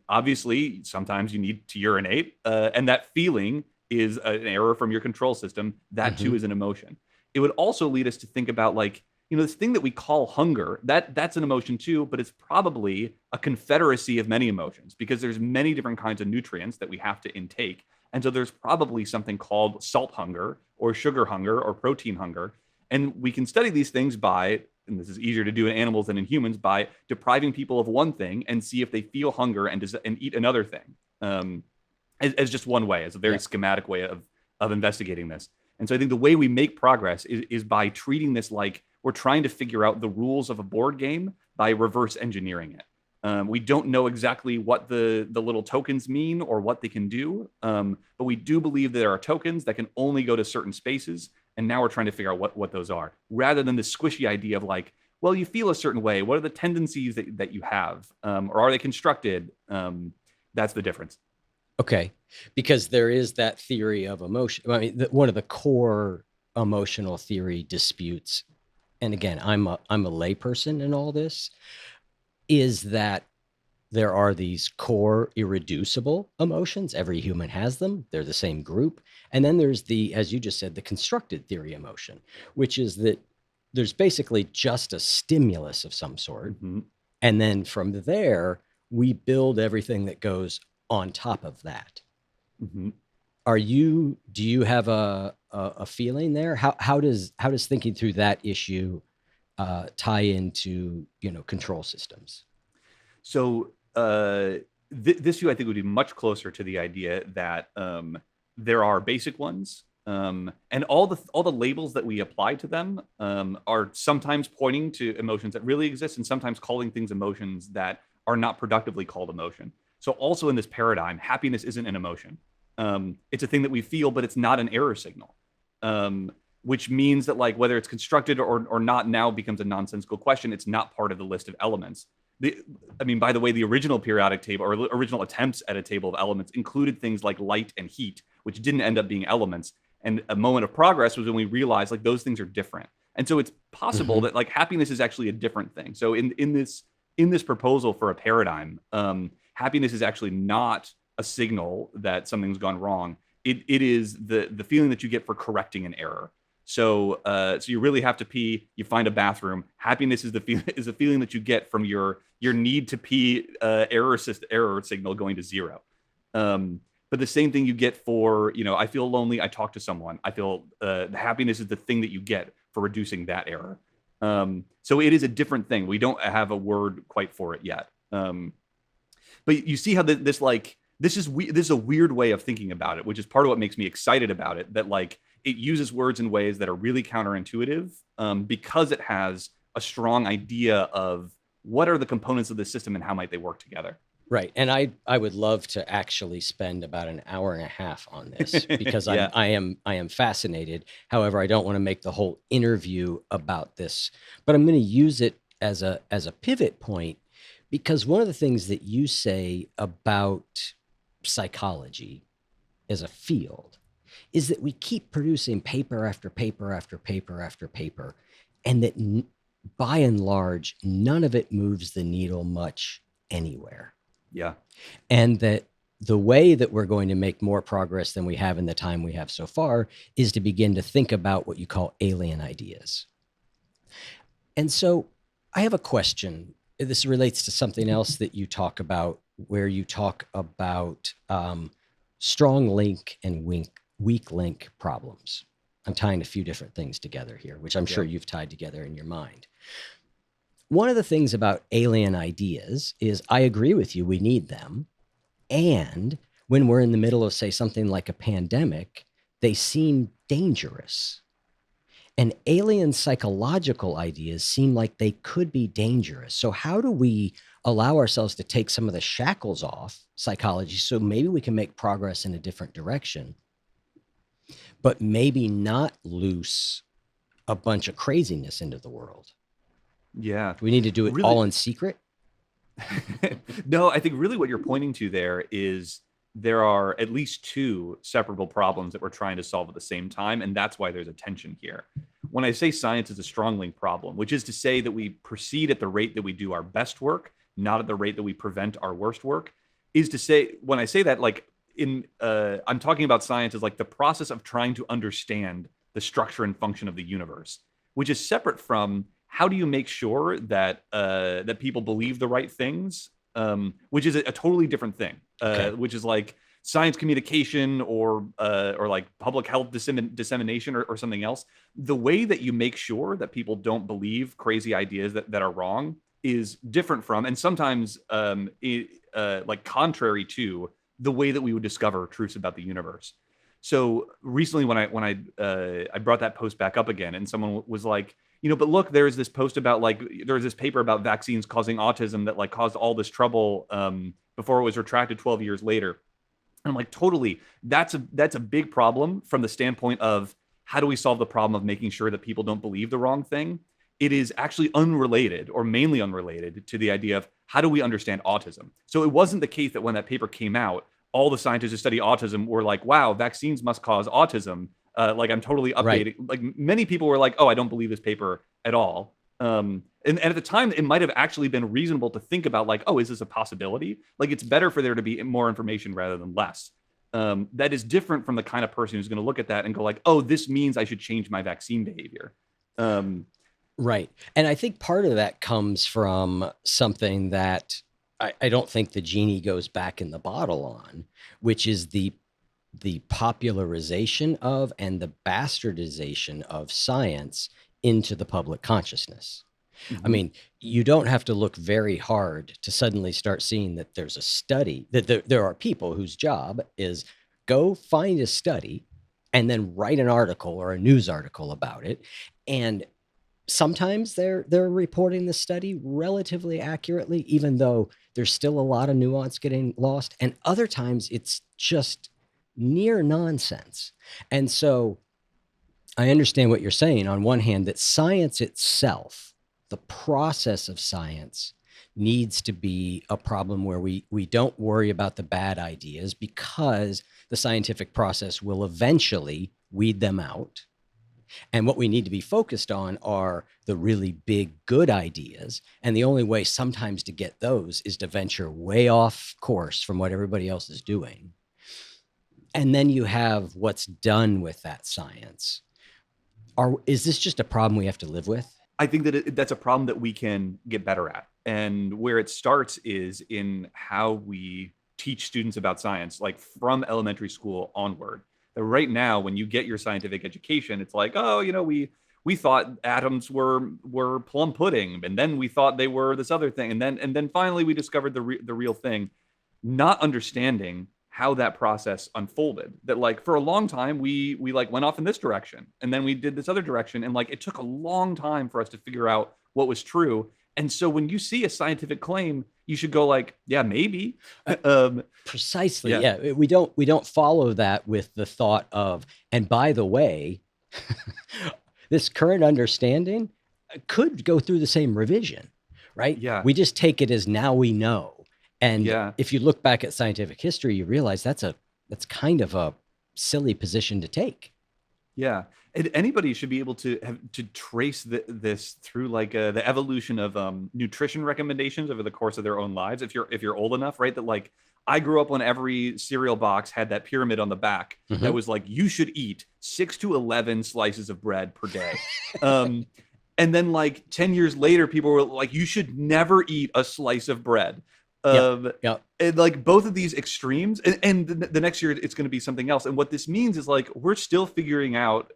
obviously sometimes you need to urinate, and that feeling is an error from your control system. That too mhm. is an emotion. It would also lead us to think about like this thing that we call hunger. That's an emotion too, but it's probably a confederacy of many emotions because there's many different kinds of nutrients that we have to intake. And so there's probably something called salt hunger or sugar hunger or protein hunger. And we can study these things by, and this is easier to do in animals than in humans, by depriving people of one thing and see if they feel hunger and eat another thing. As just one way, as a very Yeah. schematic way of investigating this. And so I think the way we make progress is by treating this like we're trying to figure out the rules of a board game by reverse engineering it. We don't know exactly what the little tokens mean or what they can do, but we do believe that there are tokens that can only go to certain spaces. And now we're trying to figure out what those are, rather than the squishy idea of like, well, you feel a certain way. What are the tendencies that you have, or are they constructed? That's the difference. Okay, because there is that theory of emotion. I mean, one of the core emotional theory disputes, and again, I'm a layperson in all this, is that there are these core irreducible emotions. Every human has them. They're the same group. And then there's the, as you just said, the constructed theory emotion, which is that there's basically just a stimulus of some sort. Mm-hmm. And then from there, we build everything that goes on top of that. Mm-hmm. Do you have a feeling there? How does thinking through that issue tie into, control systems? So this view, I think, would be much closer to the idea that there are basic ones, and all the labels that we apply to them are sometimes pointing to emotions that really exist, and sometimes calling things emotions that are not productively called emotion. So also in this paradigm, happiness isn't an emotion. It's a thing that we feel, but it's not an error signal. Which means that like whether it's constructed or not now becomes a nonsensical question. It's not part of the list of elements. the, I mean, by the way, the original periodic table or original attempts at a table of elements included things like light and heat, which didn't end up being elements. And a moment of progress was when we realized like those things are different. And so it's possible Hmm. that like happiness is actually a different thing. So in this proposal for a paradigm, happiness is actually not a signal that something's gone wrong. It is the feeling that you get for correcting an error. So you really have to pee. You find a bathroom. Happiness is the feeling that you get from your need to pee error signal going to zero. Um, but the same thing you get for, I feel lonely. I talk to someone. I feel the happiness is the thing that you get for reducing that error. So it is a different thing. We don't have a word quite for it yet. But you see how this is a weird way of thinking about it, which is part of what makes me excited about it. That like it uses words in ways that are really counterintuitive, because it has a strong idea of what are the components of the system and how might they work together. Right. And I would love to actually spend about an hour and a half on this because Yeah, I am fascinated. However, I don't want to make the whole interview about this, but I'm going to use it as a pivot point because one of the things that you say about psychology as a field is that we keep producing paper after paper after paper after paper, and that by and large, none of it moves the needle much anywhere. yeah, And that the way that we're going to make more progress than we have in the time we have so far is to begin to think about what you call alien ideas. And so I have a question. This relates to something else that you talk about, where you talk about strong link and weak link problems. I'm tying a few different things together here, which I'm yeah, sure you've tied together in your mind. One of the things about alien ideas is I agree with you, we need them. And when we're in the middle of, say, something like a pandemic, they seem dangerous. And alien psychological ideas seem like they could be dangerous. So, how do we allow ourselves to take some of the shackles off psychology so maybe we can make progress in a different direction, but maybe not loose a bunch of craziness into the world? yeah. Do we need to do it Really, all in secret? no, I think really what you're pointing to there is there are at least two separable problems that we're trying to solve at the same time, and that's why there's a tension here. When I say science is a strong link problem, which is to say that we proceed at the rate that we do our best work, not at the rate that we prevent our worst work, is to say when I say that, like I'm talking about science as like the process of trying to understand the structure and function of the universe, which is separate from how do you make sure that that people believe the right things, which is a totally different thing, Okay. which is like science communication or like public health dissemination or something else. The way that you make sure that people don't believe crazy ideas that are wrong is different from, and sometimes like contrary to the way that we would discover truths about the universe. So recently, when I brought that post back up again, and someone was like, but look, there's this post about like there's this paper about vaccines causing autism that like caused all this trouble before it was retracted 12 years later. And I'm like, totally, that's a big problem from the standpoint of how do we solve the problem of making sure that people don't believe the wrong thing. It is actually unrelated or mainly unrelated to the idea of how do we understand autism. So it wasn't the case that when that paper came out, all the scientists who study autism were like, wow, vaccines must cause autism. Like I'm totally Right. updating. Like many people were like, oh, I don't believe this paper at all. And at the time, it might have actually been reasonable to think about like, oh, is this a possibility? Like it's better for there to be more information rather than less. That is different from the kind of person who's going to look at that and go like, oh, this means I should change my vaccine behavior. Um, Right. And I think part of that comes from something that I don't think the genie goes back in the bottle on, which is the popularization of and the bastardization of science into the public consciousness. I mhm. mean, you don't have to look very hard to suddenly start seeing that there's a study, that there are people whose job is go find a study and then write an article or a news article about it. And sometimes they're reporting the study relatively accurately, even though there's still a lot of nuance getting lost. And other times it's just near nonsense. And so I understand what you're saying on one hand, that science itself, the process of science, needs to be a problem where we don't worry about the bad ideas because the scientific process will eventually weed them out. And what we need to be focused on are the really big, good ideas. And the only way sometimes to get those is to venture way off course from what everybody else is doing. And then you have what's done with that science. Is this just a problem we have to live with? I think that that's a problem that we can get better at. And where it starts is in how we teach students about science, like from elementary school onward. That right now, when you get your scientific education, it's like, oh, we thought atoms were plum pudding, and then we thought they were this other thing, and then finally we discovered the real thing, not understanding how that process unfolded. That like for a long time we like went off in this direction and then we did this other direction, and like it took a long time for us to figure out what was true. And so when you see a scientific claim, you should go like, yeah, maybe. um Precisely. yeah, Yeah. We don't follow that with the thought of, and by the way, this current understanding could go through the same revision, right? yeah, We just take it as now we know. And yeah, if you look back at scientific history, you realize that's kind of a silly position to take. yeah. And anybody should be able to have to trace this through like the evolution of nutrition recommendations over the course of their own lives. If you're old enough, right? That like I grew up when every cereal box had that pyramid on the back that Mhm. was like you should eat 6 to 11 slices of bread per day. Um, and then like 10 years later, people were like, you should never eat a slice of bread. Yep. Um, Yep. and like both of these extremes, and the next year it's going to be something else. And what this means is like we're still figuring out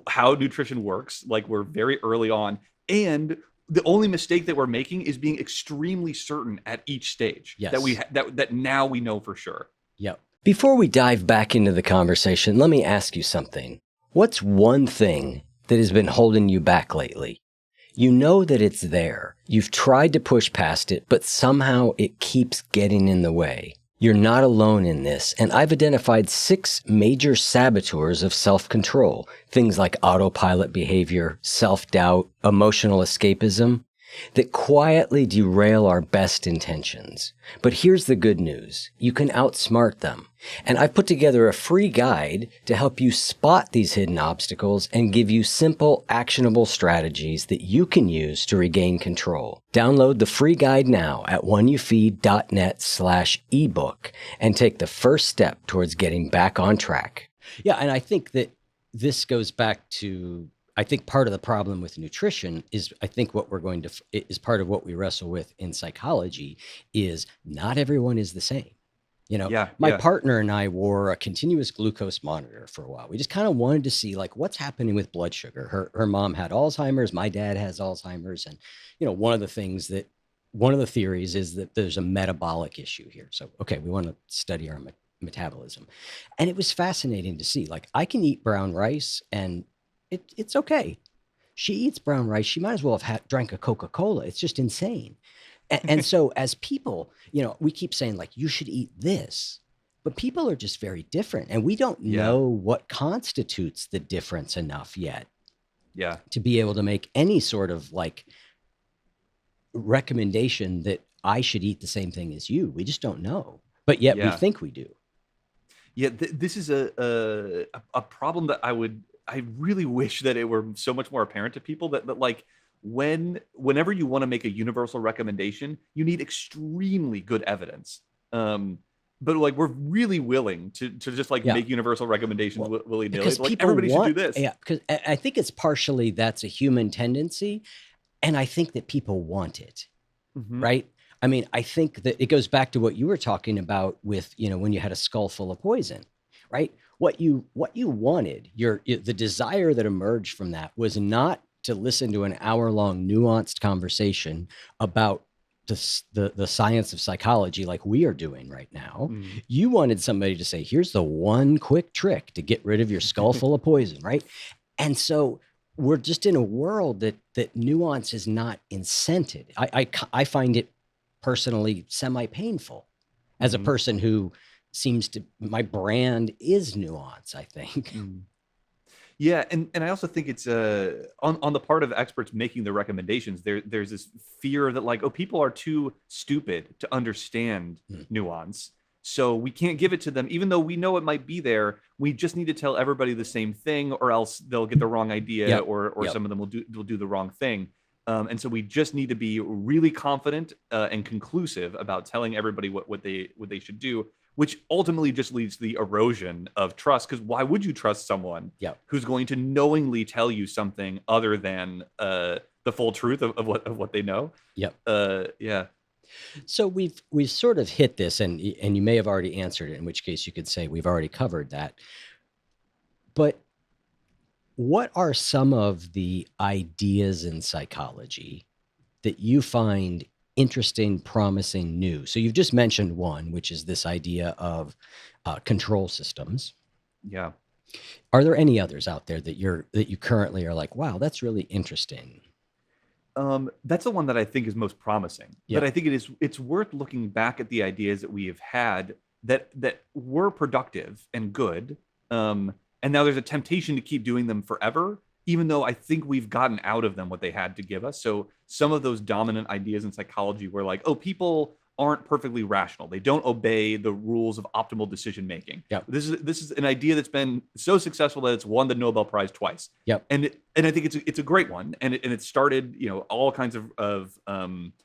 how nutrition works. Like we're very early on, and the only mistake that we're making is being extremely certain at each stage that Yes. that now we know for sure. Yep. Before we dive back into the conversation, let me ask you something. What's one thing that has been holding you back lately? You know that it's there. You've tried to push past it, but somehow it keeps getting in the way. You're not alone in this, and I've identified 6 major saboteurs of self-control. Things like autopilot behavior, self-doubt, emotional escapism, that quietly derail our best intentions. But here's the good news. You can outsmart them. And I've put together a free guide to help you spot these hidden obstacles and give you simple, actionable strategies that you can use to regain control. Download the free guide now at oneyoufeed.net/ebook and take the first step towards getting back on track. Yeah, and I think that this goes back to, I think part of the problem with nutrition is, I think what we're going to, is part of what we wrestle with in psychology, is not everyone is the same. You know, Yeah, my yeah, partner and I wore a continuous glucose monitor for a while. We just kind of wanted to see like what's happening with blood sugar. Her mom had Alzheimer's, my dad has Alzheimer's, and one of the theories is that there's a metabolic issue here. So okay, we want to study our metabolism, and it was fascinating to see. Like I can eat brown rice and it's okay. She eats brown rice. She might as well have drank a Coca-Cola. It's just insane. And so as people, we keep saying like, you should eat this, but people are just very different. And we don't yeah, know what constitutes the difference enough yet yeah, to be able to make any sort of like recommendation that I should eat the same thing as you. We just don't know, but yet we yeah. think we do. Yeah, this is a problem that I really wish that it were so much more apparent to people that like whenever you want to make a universal recommendation, you need extremely good evidence. But like we're really willing to just like Yeah. make universal recommendations Well, willy nilly. because Like people everybody should do want, this. yeah, because I think it's partially that's a human tendency. And I think that people want it. Hmm. Right? I mean, I think that it goes back to what you were talking about with, when you had a skull full of poison, right? What you wanted, the desire that emerged from that was not to listen to an hour-long nuanced conversation about the science of psychology like we are doing right now. Mm. You wanted somebody to say, here's the one quick trick to get rid of your skull full of poison, right? And so we're just in a world that nuance is not incented. I find it personally semi-painful as a Hmm. person who my brand is nuance, I think. Mm. Yeah, and I also think it's on the part of experts making the recommendations. There's this fear that like, oh, people are too stupid to understand Mm. nuance. So we can't give it to them, even though we know it might be there. We just need to tell everybody the same thing, or else they'll get the wrong idea, Yep. or Yep. some of them will do the wrong thing. And so we just need to be really confident and conclusive about telling everybody what they should do, which ultimately just leads to the erosion of trust. Because why would you trust someone Yep. who's going to knowingly tell you something other than the full truth of what they know? Yep. Yeah, So we've sort of hit this, and you may have already answered it, in which case you could say we've already covered that. But what are some of the ideas in psychology that you find interesting, promising, new? So you've just mentioned one, which is this idea of control systems. yeah. Are there any others out there that you currently are like, wow, that's really interesting? That's the one that I think is most promising. But Yep. I think it's worth looking back at the ideas that we have had that were productive and good. And now there's a temptation to keep doing them forever, even though I think we've gotten out of them what they had to give us. So some of those dominant ideas in psychology were like, oh, people aren't perfectly rational. They don't obey the rules of optimal decision making. Yep. This is an idea that's been so successful that it's won the Nobel Prize twice. Yep. And I think it's a great one, and it started all kinds of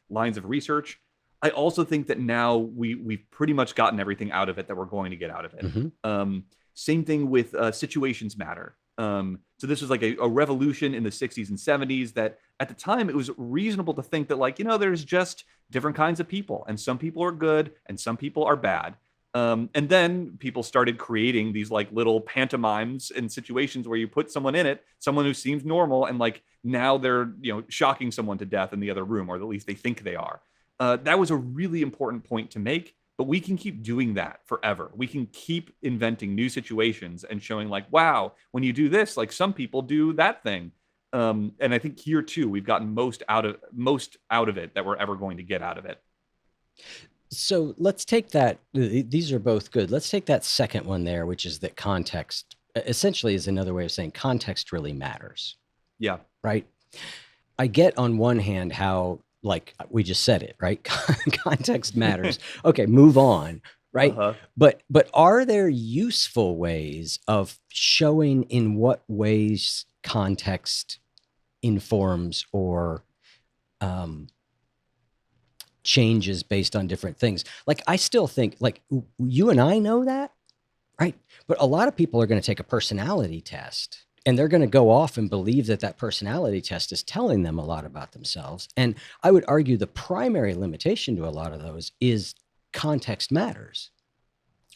lines of research. I also think that now we've pretty much gotten everything out of it that we're going to get out of it. Hmm. Same thing with situations matter. So this was like a revolution in the 60s and 70s that at the time it was reasonable to think that, like, there's just different kinds of people, and some people are good and some people are bad. And then people started creating these like little pantomimes and situations where you put someone in it, someone who seems normal, and like now they're shocking someone to death in the other room, or at least they think they are. That was a really important point to make. But we can keep doing that forever. We can keep inventing new situations and showing like, wow, when you do this, like some people do that thing. And I think here too, we've gotten most out of it that we're ever going to get out of it. So let's take that. These are both good. Let's take that second one there, which is that context essentially is another way of saying context really matters, Yeah. right? I get on one hand how, like we just said it, right? Context matters. Okay, move on, right? Uh-huh. But are there useful ways of showing in what ways context informs or um, changes based on different things? Like I still think, like you and I know that, right? But a lot of people are going to take a personality test and they're going to go off and believe that that personality test is telling them a lot about themselves. And I would argue the primary limitation to a lot of those is context matters,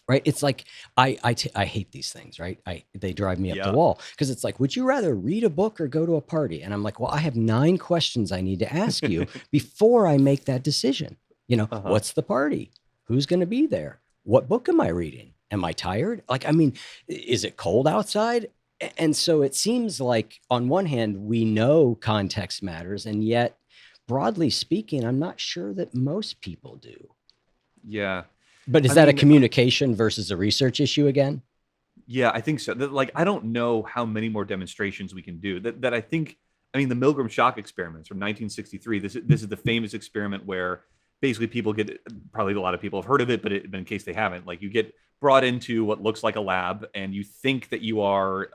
right? It's like I hate these things, right? They drive me up the Yeah. wall because it's like, would you rather read a book or go to a party? And I'm like, well, I have 9 questions I need to ask you before I make that decision. Uh-huh. What's the party? Who's going to be there? What book am I reading? Am I tired? Like, I mean, is it cold outside? And so it seems like on one hand, we know context matters, and yet broadly speaking, I'm not sure that most people do. Yeah. But is I that a mean, communication versus a research issue again? yeah, I think so. Like, I don't know how many more demonstrations we can do. That I think. I mean, the Milgram shock experiments from 1963. This is the famous experiment where basically people get, probably a lot of people have heard of it, but in case they haven't, like you get brought into what looks like a lab, and you think that you are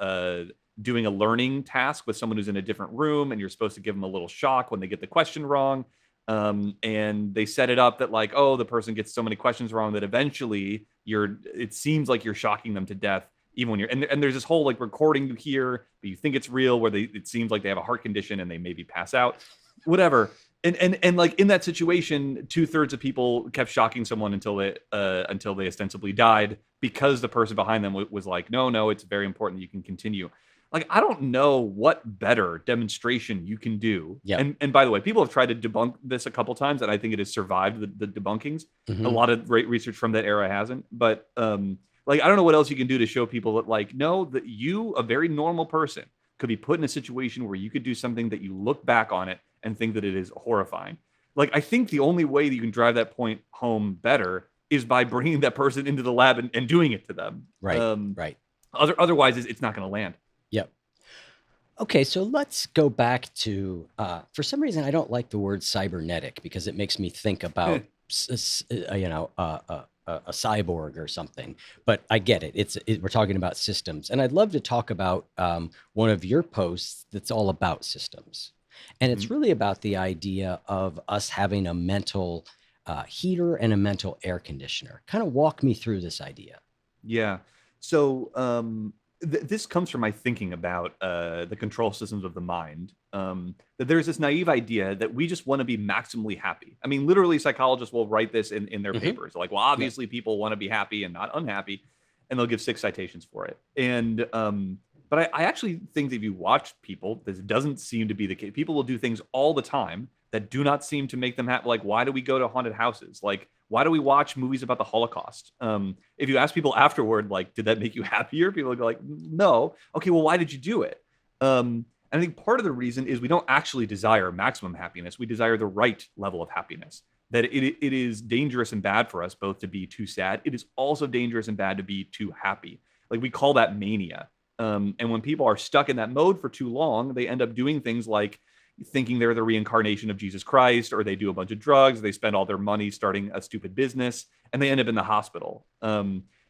doing a learning task with someone who's in a different room, and you're supposed to give them a little shock when they get the question wrong. And they set it up that like, oh, the person gets so many questions wrong that eventually it seems like you're shocking them to death, even when you're, and there's this whole like recording you hear, but you think it's real, where it seems like they have a heart condition and they maybe pass out, whatever. And like in that situation, 2/3 of people kept shocking someone until they ostensibly died, because the person behind them was like, no, it's very important that you can continue. Like, I don't know what better demonstration you can do. Yep. And by the way, people have tried to debunk this a couple times, and I think it has survived the debunkings. A Mm-hmm. lot of great research from that era hasn't. But like, I don't know what else you can do to show people that, like, no, that you, a very normal person, could be put in a situation where you could do something that you look back on it and think that it is horrifying. Like, I think the only way that you can drive that point home better is by bringing that person into the lab and doing it to them. Right. Right. Otherwise, it's not going to land. Yep. Okay, so let's go back to, for some reason, I don't like the word cybernetic because it makes me think about, a cyborg or something. But I get it. We're talking about systems, and I'd love to talk about one of your posts that's all about systems, and it's Mhm. really about the idea of us having a mental heater and a mental air conditioner. Kind of walk me through this idea. Yeah. So this comes from my thinking about the control systems of the mind. That there's this naive idea that we just want to be maximally happy. I mean, literally, psychologists will write this in their Hmm. papers. Like, well, Yeah. obviously, people want to be happy and not unhappy, and they'll give 6 citations for it. And but I actually think that if you watch people, this doesn't seem to be the case. People will do things all the time that do not seem to make them happy. Like, why do we go to haunted houses? Like, why do we watch movies about the Holocaust? If you ask people afterward, like, did that make you happier? People would be like, no. Okay, well, why did you do it? And I think part of the reason is we don't actually desire maximum happiness. We desire the right level of happiness. That it is dangerous and bad for us both to be too sad. It is also dangerous and bad to be too happy. Like we call that mania. And when people are stuck in that mode for too long, they end up doing things like thinking they're the reincarnation of Jesus Christ, or they do a bunch of drugs, they spend all their money starting a stupid business, and they end up in the hospital.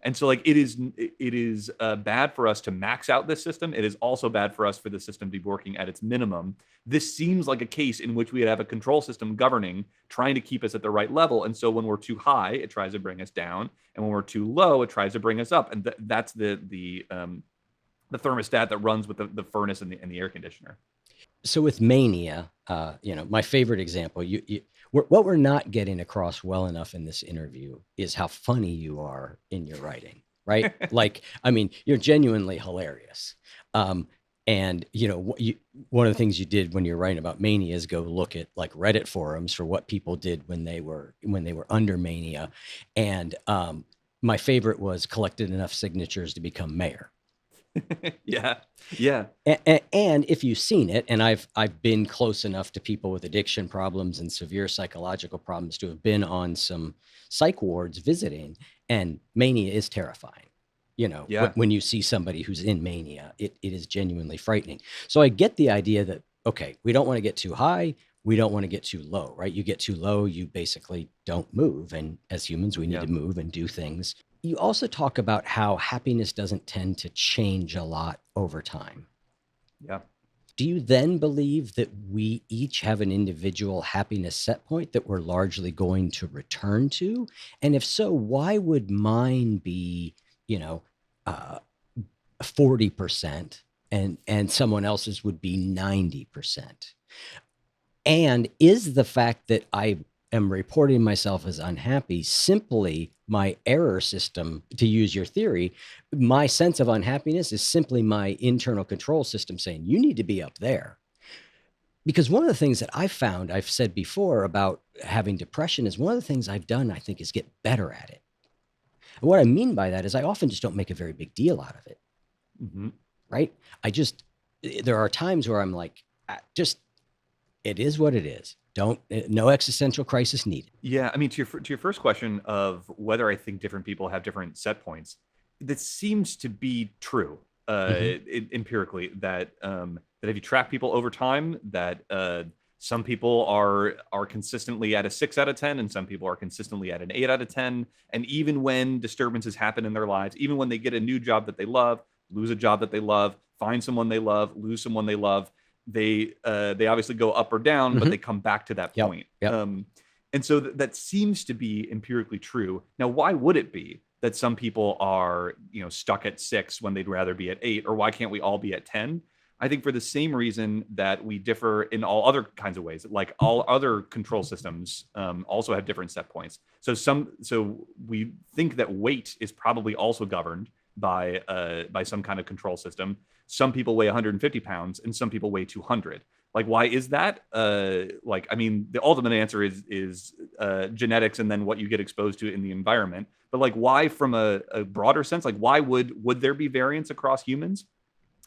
And so, like, it is bad for us to max out this system. It is also bad for us for the system to be working at its minimum. This seems like a case in which we would have a control system governing, trying to keep us at the right level. And so, when we're too high, it tries to bring us down, and when we're too low, it tries to bring us up. And that's the thermostat that runs with the furnace and the air conditioner. So with mania, my favorite example, what we're not getting across well enough in this interview is how funny you are in your writing, right? Like, I mean, you're genuinely hilarious. Um, and one of the things you did when you're writing about mania is go look at like Reddit forums for what people did when they were under mania. And my favorite was collected enough signatures to become mayor. Yeah, yeah, And if you've seen it, and I've been close enough to people with addiction problems and severe psychological problems to have been on some psych wards visiting, and mania is terrifying. yeah, When you see somebody who's in mania, it is genuinely frightening. So I get the idea that, okay, we don't want to get too high, we don't want to get too low, right? You get too low, you basically don't move. And as humans, we need yeah, to move and do things. You also talk about how happiness doesn't tend to change a lot over time. yeah. Do you then believe that we each have an individual happiness set point that we're largely going to return to? And if so, why would mine be, you know, uh, 40% and someone else's would be 90%? And is the fact that I am reporting myself as unhappy simply my error system, to use your theory? My sense of unhappiness is simply my internal control system saying, you need to be up there. Because one of the things that I've found, I've said before about having depression, is one of the things I've done, I think, is get better at it. And what I mean by that is I often just don't make a very big deal out of it, Hmm. right? There are times where I'm like, just, it is what it is. No existential crisis needed. Yeah, I mean, to your first question of whether I think different people have different set points, that seems to be true Hmm. empirically. That if you track people over time, that some people are consistently at a 6 out of 10, and some people are consistently at an 8 out of 10. And even when disturbances happen in their lives, even when they get a new job that they love, lose a job that they love, find someone they love, lose someone they love, they obviously go up or down, but Hmm. they come back to that Yep. point. Yep. And so that seems to be empirically true. Now, why would it be that some people are, stuck at 6 when they'd rather be at 8, or why can't we all be at 10? I think for the same reason that we differ in all other kinds of ways, like all other control systems also have different set points. So we think that weight is probably also governed by some kind of control system. Some people weigh 150 pounds and some people weigh 200. Like, why is that? I mean, the ultimate answer is genetics and then what you get exposed to in the environment. But like, why, from a broader sense, like, why would there be variance across humans?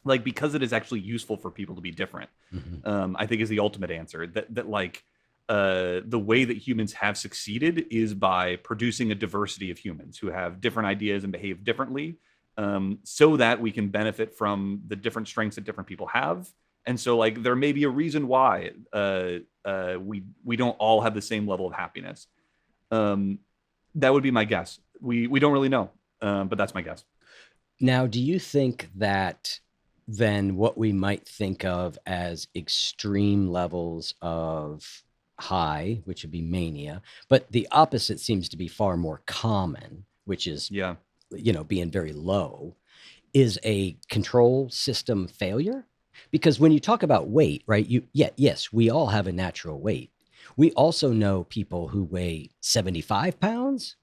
Like, because it is actually useful for people to be different. Hmm. I think is the ultimate answer. That like the way that humans have succeeded is by producing a diversity of humans who have different ideas and behave differently, so that we can benefit from the different strengths that different people have. And so, like, there may be a reason why we don't all have the same level of happiness. Um, that would be my guess. we don't really know, but that's my guess. Now, do you think that then what we might think of as extreme levels of high, which would be mania, but the opposite seems to be far more common, which is, Yeah. being very low, is a control system failure? Because when you talk about weight, right? Yes, we all have a natural weight. We also know people who weigh 75 pounds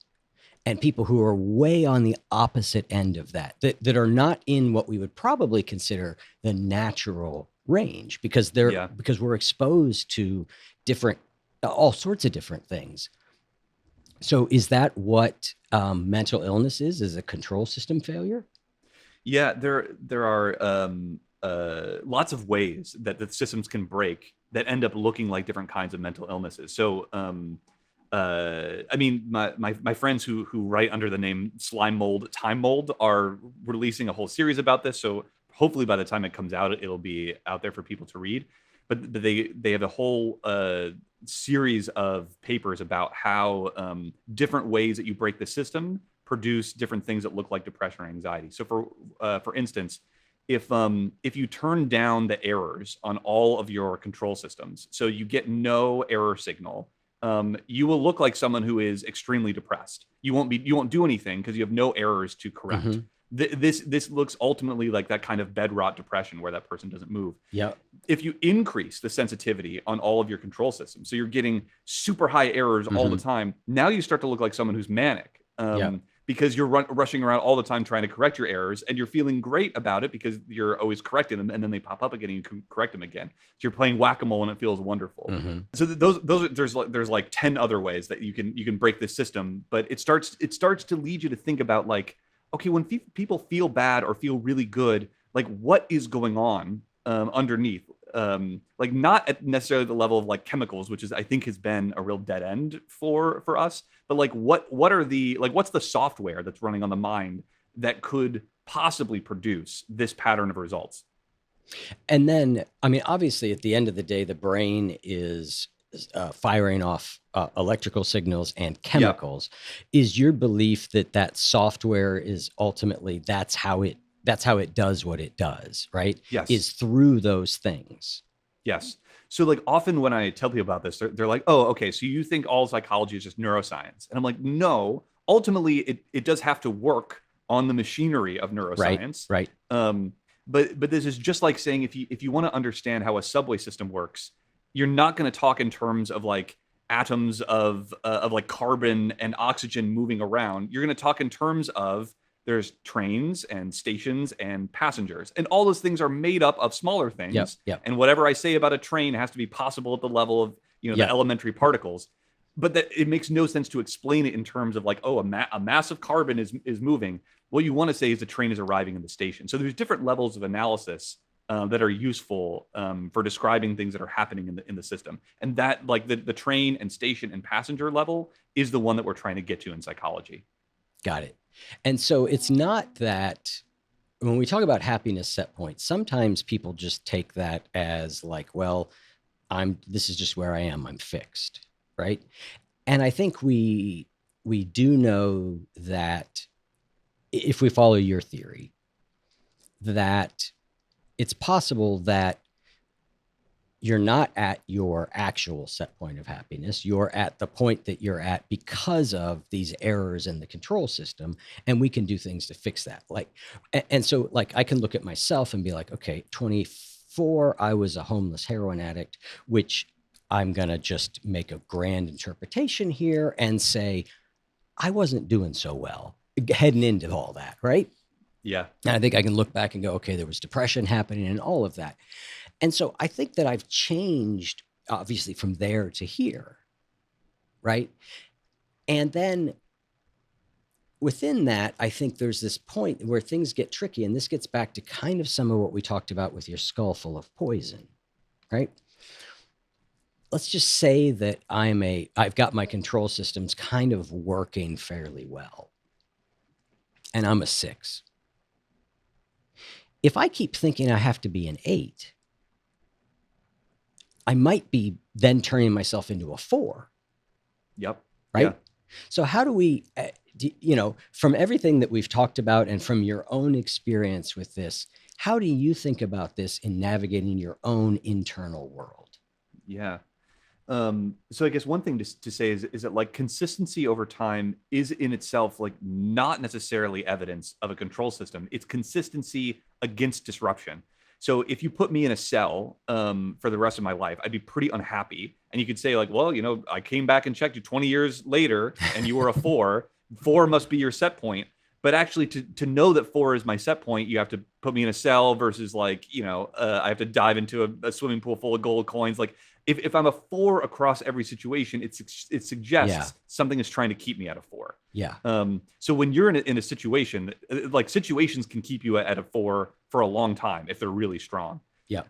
and people who are way on the opposite end of that are not in what we would probably consider the natural range Yeah. because we're exposed to different all sorts of different things. So is that what mental illness is a control system failure? Yeah, there are lots of ways that the systems can break that end up looking like different kinds of mental illnesses. So, I mean, my friends who write under the name Slime Mold, Time Mold are releasing a whole series about this. So hopefully by the time it comes out, it'll be out there for people to read. But they have a whole series of papers about how different ways that you break the system produce different things that look like depression or anxiety. So for instance, if you turn down the errors on all of your control systems, so you get no error signal, you will look like someone who is extremely depressed. You won't do anything because you have no errors to correct. Mm-hmm. This looks ultimately like that kind of bedrot depression where that person doesn't move. Yeah. If you increase the sensitivity on all of your control systems, so you're getting super high errors all the Mm-hmm. time, now you start to look like someone who's manic. Yeah. Because you're rushing around all the time trying to correct your errors, and you're feeling great about it because you're always correcting them, and then they pop up again and you can correct them again. So you're playing whack-a-mole and it feels wonderful. Mm-hmm. So there's like 10 other ways that you can break this system, but it starts to lead you to think about like, okay, when people feel bad or feel really good, like what is going on underneath? Like not at necessarily the level of like chemicals, which is I think has been a real dead end for us, but like what are the like what's the software that's running on the mind that could possibly produce this pattern of results? And then, I mean, obviously, at the end of the day, the brain is firing off electrical signals and Yeah. chemicals. Is your belief that that software is ultimately that's how it does what it does, right? Yes. Is through those things. Yes. So like often when I tell people about this, they're like, oh, okay, so you think all psychology is just neuroscience. And I'm like, no, ultimately it does have to work on the machinery of Right. neuroscience. Right. Um, but this is just like saying if you want to understand how a subway system works, you're not going to talk in terms of like atoms of like carbon and oxygen moving around. You're going to talk in terms of there's trains and stations and passengers, and all those things are made up of smaller Yep. things, Yep. and whatever I say about a train has to be possible at the level of the Yep. elementary particles. But that it makes no sense to explain it in terms of like, oh, a mass of carbon is moving. What you want to say is the train is arriving in the station. So there's different levels of analysis that are useful for describing things that are happening in the system, and that like the train and station and passenger level is the one that we're trying to get to in psychology. Got it. And so it's not that when we talk about happiness set points, sometimes people just take that as like, well, this is just where I am. I'm fixed, right? And I think we do know that if we follow your theory, that it's possible that you're not at your actual set point of happiness. You're at the point that you're at because of these errors in the control system. And we can do things to fix that. Like, and so like I can look at myself and be like, okay, 24, I was a homeless heroin addict, which I'm going to just make a grand interpretation here and say, I wasn't doing so well heading into all that. Right. Yeah. And I think I can look back and go, okay, there was depression happening and all of that. And so I think that I've changed obviously from there to here, right? And then within that, I think there's this point where things get tricky. And this gets back to kind of some of what we talked about with your skull full of poison, right? Let's just say that I've got my control systems kind of working fairly well, and I'm a 6. If I keep thinking I have to be an 8, I might be then turning myself into a 4, Yep. right? Yeah. So how do we from everything that we've talked about and from your own experience with this, how do you think about this in navigating your own internal world? Yeah. So I guess one thing to say is that like consistency over time is in itself like not necessarily evidence of a control system. It's consistency against disruption. So if you put me in a cell for the rest of my life, I'd be pretty unhappy. And you could say like, well, I came back and checked you 20 years later, and you were a four. Four must be your set point. But actually, to know that four is my set point, you have to put me in a cell versus like, I have to dive into a swimming pool full of gold coins. Like if I'm a four across every situation, it Yeah. suggests something is trying to keep me at a four. Yeah. So when you're in a situation, like situations can keep you at a four for a long time if they're really strong. Yeah.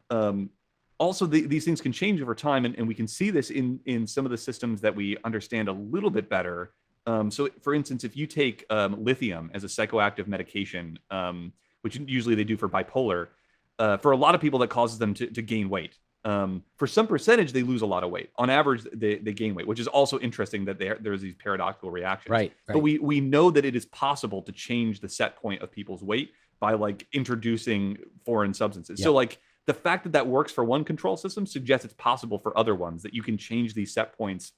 Also, these things can change over time, and we can see this in some of the systems that we understand a little bit better. So, for instance, if you take lithium as a psychoactive medication, which usually they do for bipolar, for a lot of people that causes them to gain weight. For some percentage, they lose a lot of weight. On average, they gain weight, which is also interesting that there's these paradoxical reactions. Right. But Right. we know that it is possible to change the set point of people's weight by like introducing foreign substances. So Yep. like the fact that that works for one control system suggests it's possible for other ones that you can change these set points.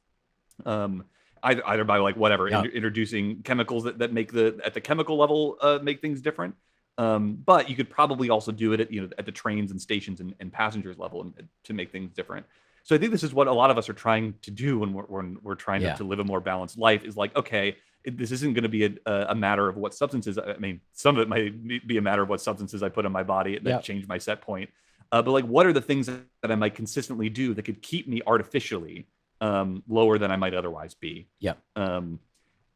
Um, either by like whatever Yep. introducing chemicals that make at the chemical level make things different. But you could probably also do it at the trains and stations and passengers level to make things different. So I think this is what a lot of us are trying to do when we're trying Yeah. to live a more balanced life. Is like, okay, this isn't going to be a matter of what substances. I mean, some of it might be a matter of what substances I put in my body that Yep. change my set point. But like, what are the things that I might consistently do that could keep me artificially lower than I might otherwise be? Yep.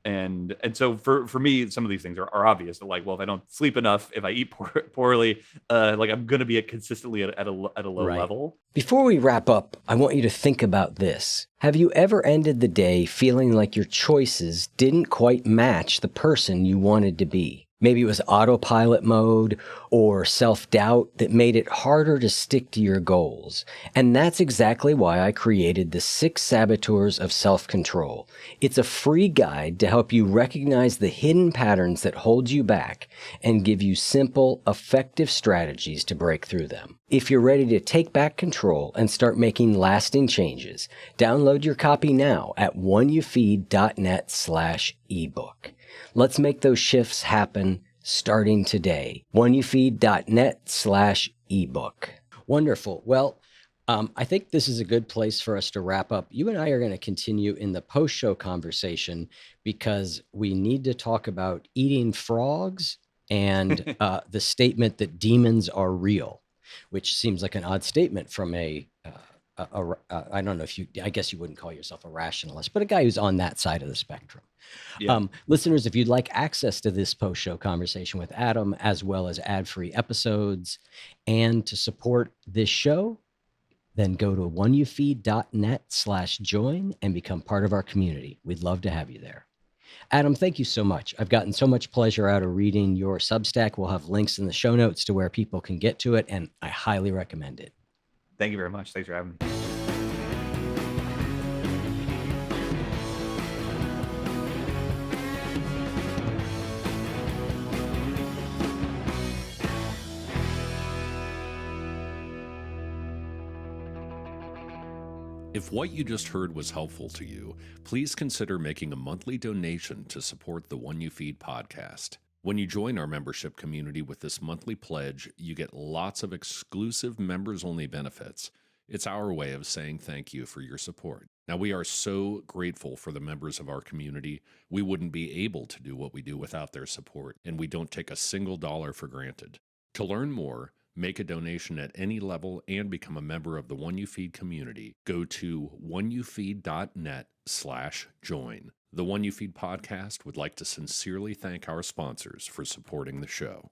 And so for me, some of these things are obvious. Like, well, if I don't sleep enough, if I eat poorly, like I'm going to be consistently at a low Right. level. Before we wrap up, I want you to think about this. Have you ever ended the day feeling like your choices didn't quite match the person you wanted to be? Maybe it was autopilot mode or self-doubt that made it harder to stick to your goals. And that's exactly why I created the 6 Saboteurs of Self-Control. It's a free guide to help you recognize the hidden patterns that hold you back and give you simple, effective strategies to break through them. If you're ready to take back control and start making lasting changes, download your copy now at oneyoufeed.net/ebook. Let's make those shifts happen starting today. oneyoufeed.net/ebook. Wonderful. Well, I think this is a good place for us to wrap up. You and I are going to continue in the post-show conversation because we need to talk about eating frogs and the statement that demons are real, which seems like an odd statement from I don't know if I guess you wouldn't call yourself a rationalist, but a guy who's on that side of the spectrum. Yeah. Listeners, if you'd like access to this post-show conversation with Adam, as well as ad-free episodes, and to support this show, then go to oneyoufeed.net/join and become part of our community. We'd love to have you there. Adam, thank you so much. I've gotten so much pleasure out of reading your Substack. We'll have links in the show notes to where people can get to it, and I highly recommend it. Thank you very much. Thanks for having me. If what you just heard was helpful to you, please consider making a monthly donation to support the One You Feed podcast. When you join our membership community with this monthly pledge, you get lots of exclusive members-only benefits. It's our way of saying thank you for your support. Now, we are so grateful for the members of our community. We wouldn't be able to do what we do without their support, and we don't take a single dollar for granted. To learn more, make a donation at any level, and become a member of the One You Feed community, go to oneyoufeed.net/join. The One You Feed podcast would like to sincerely thank our sponsors for supporting the show.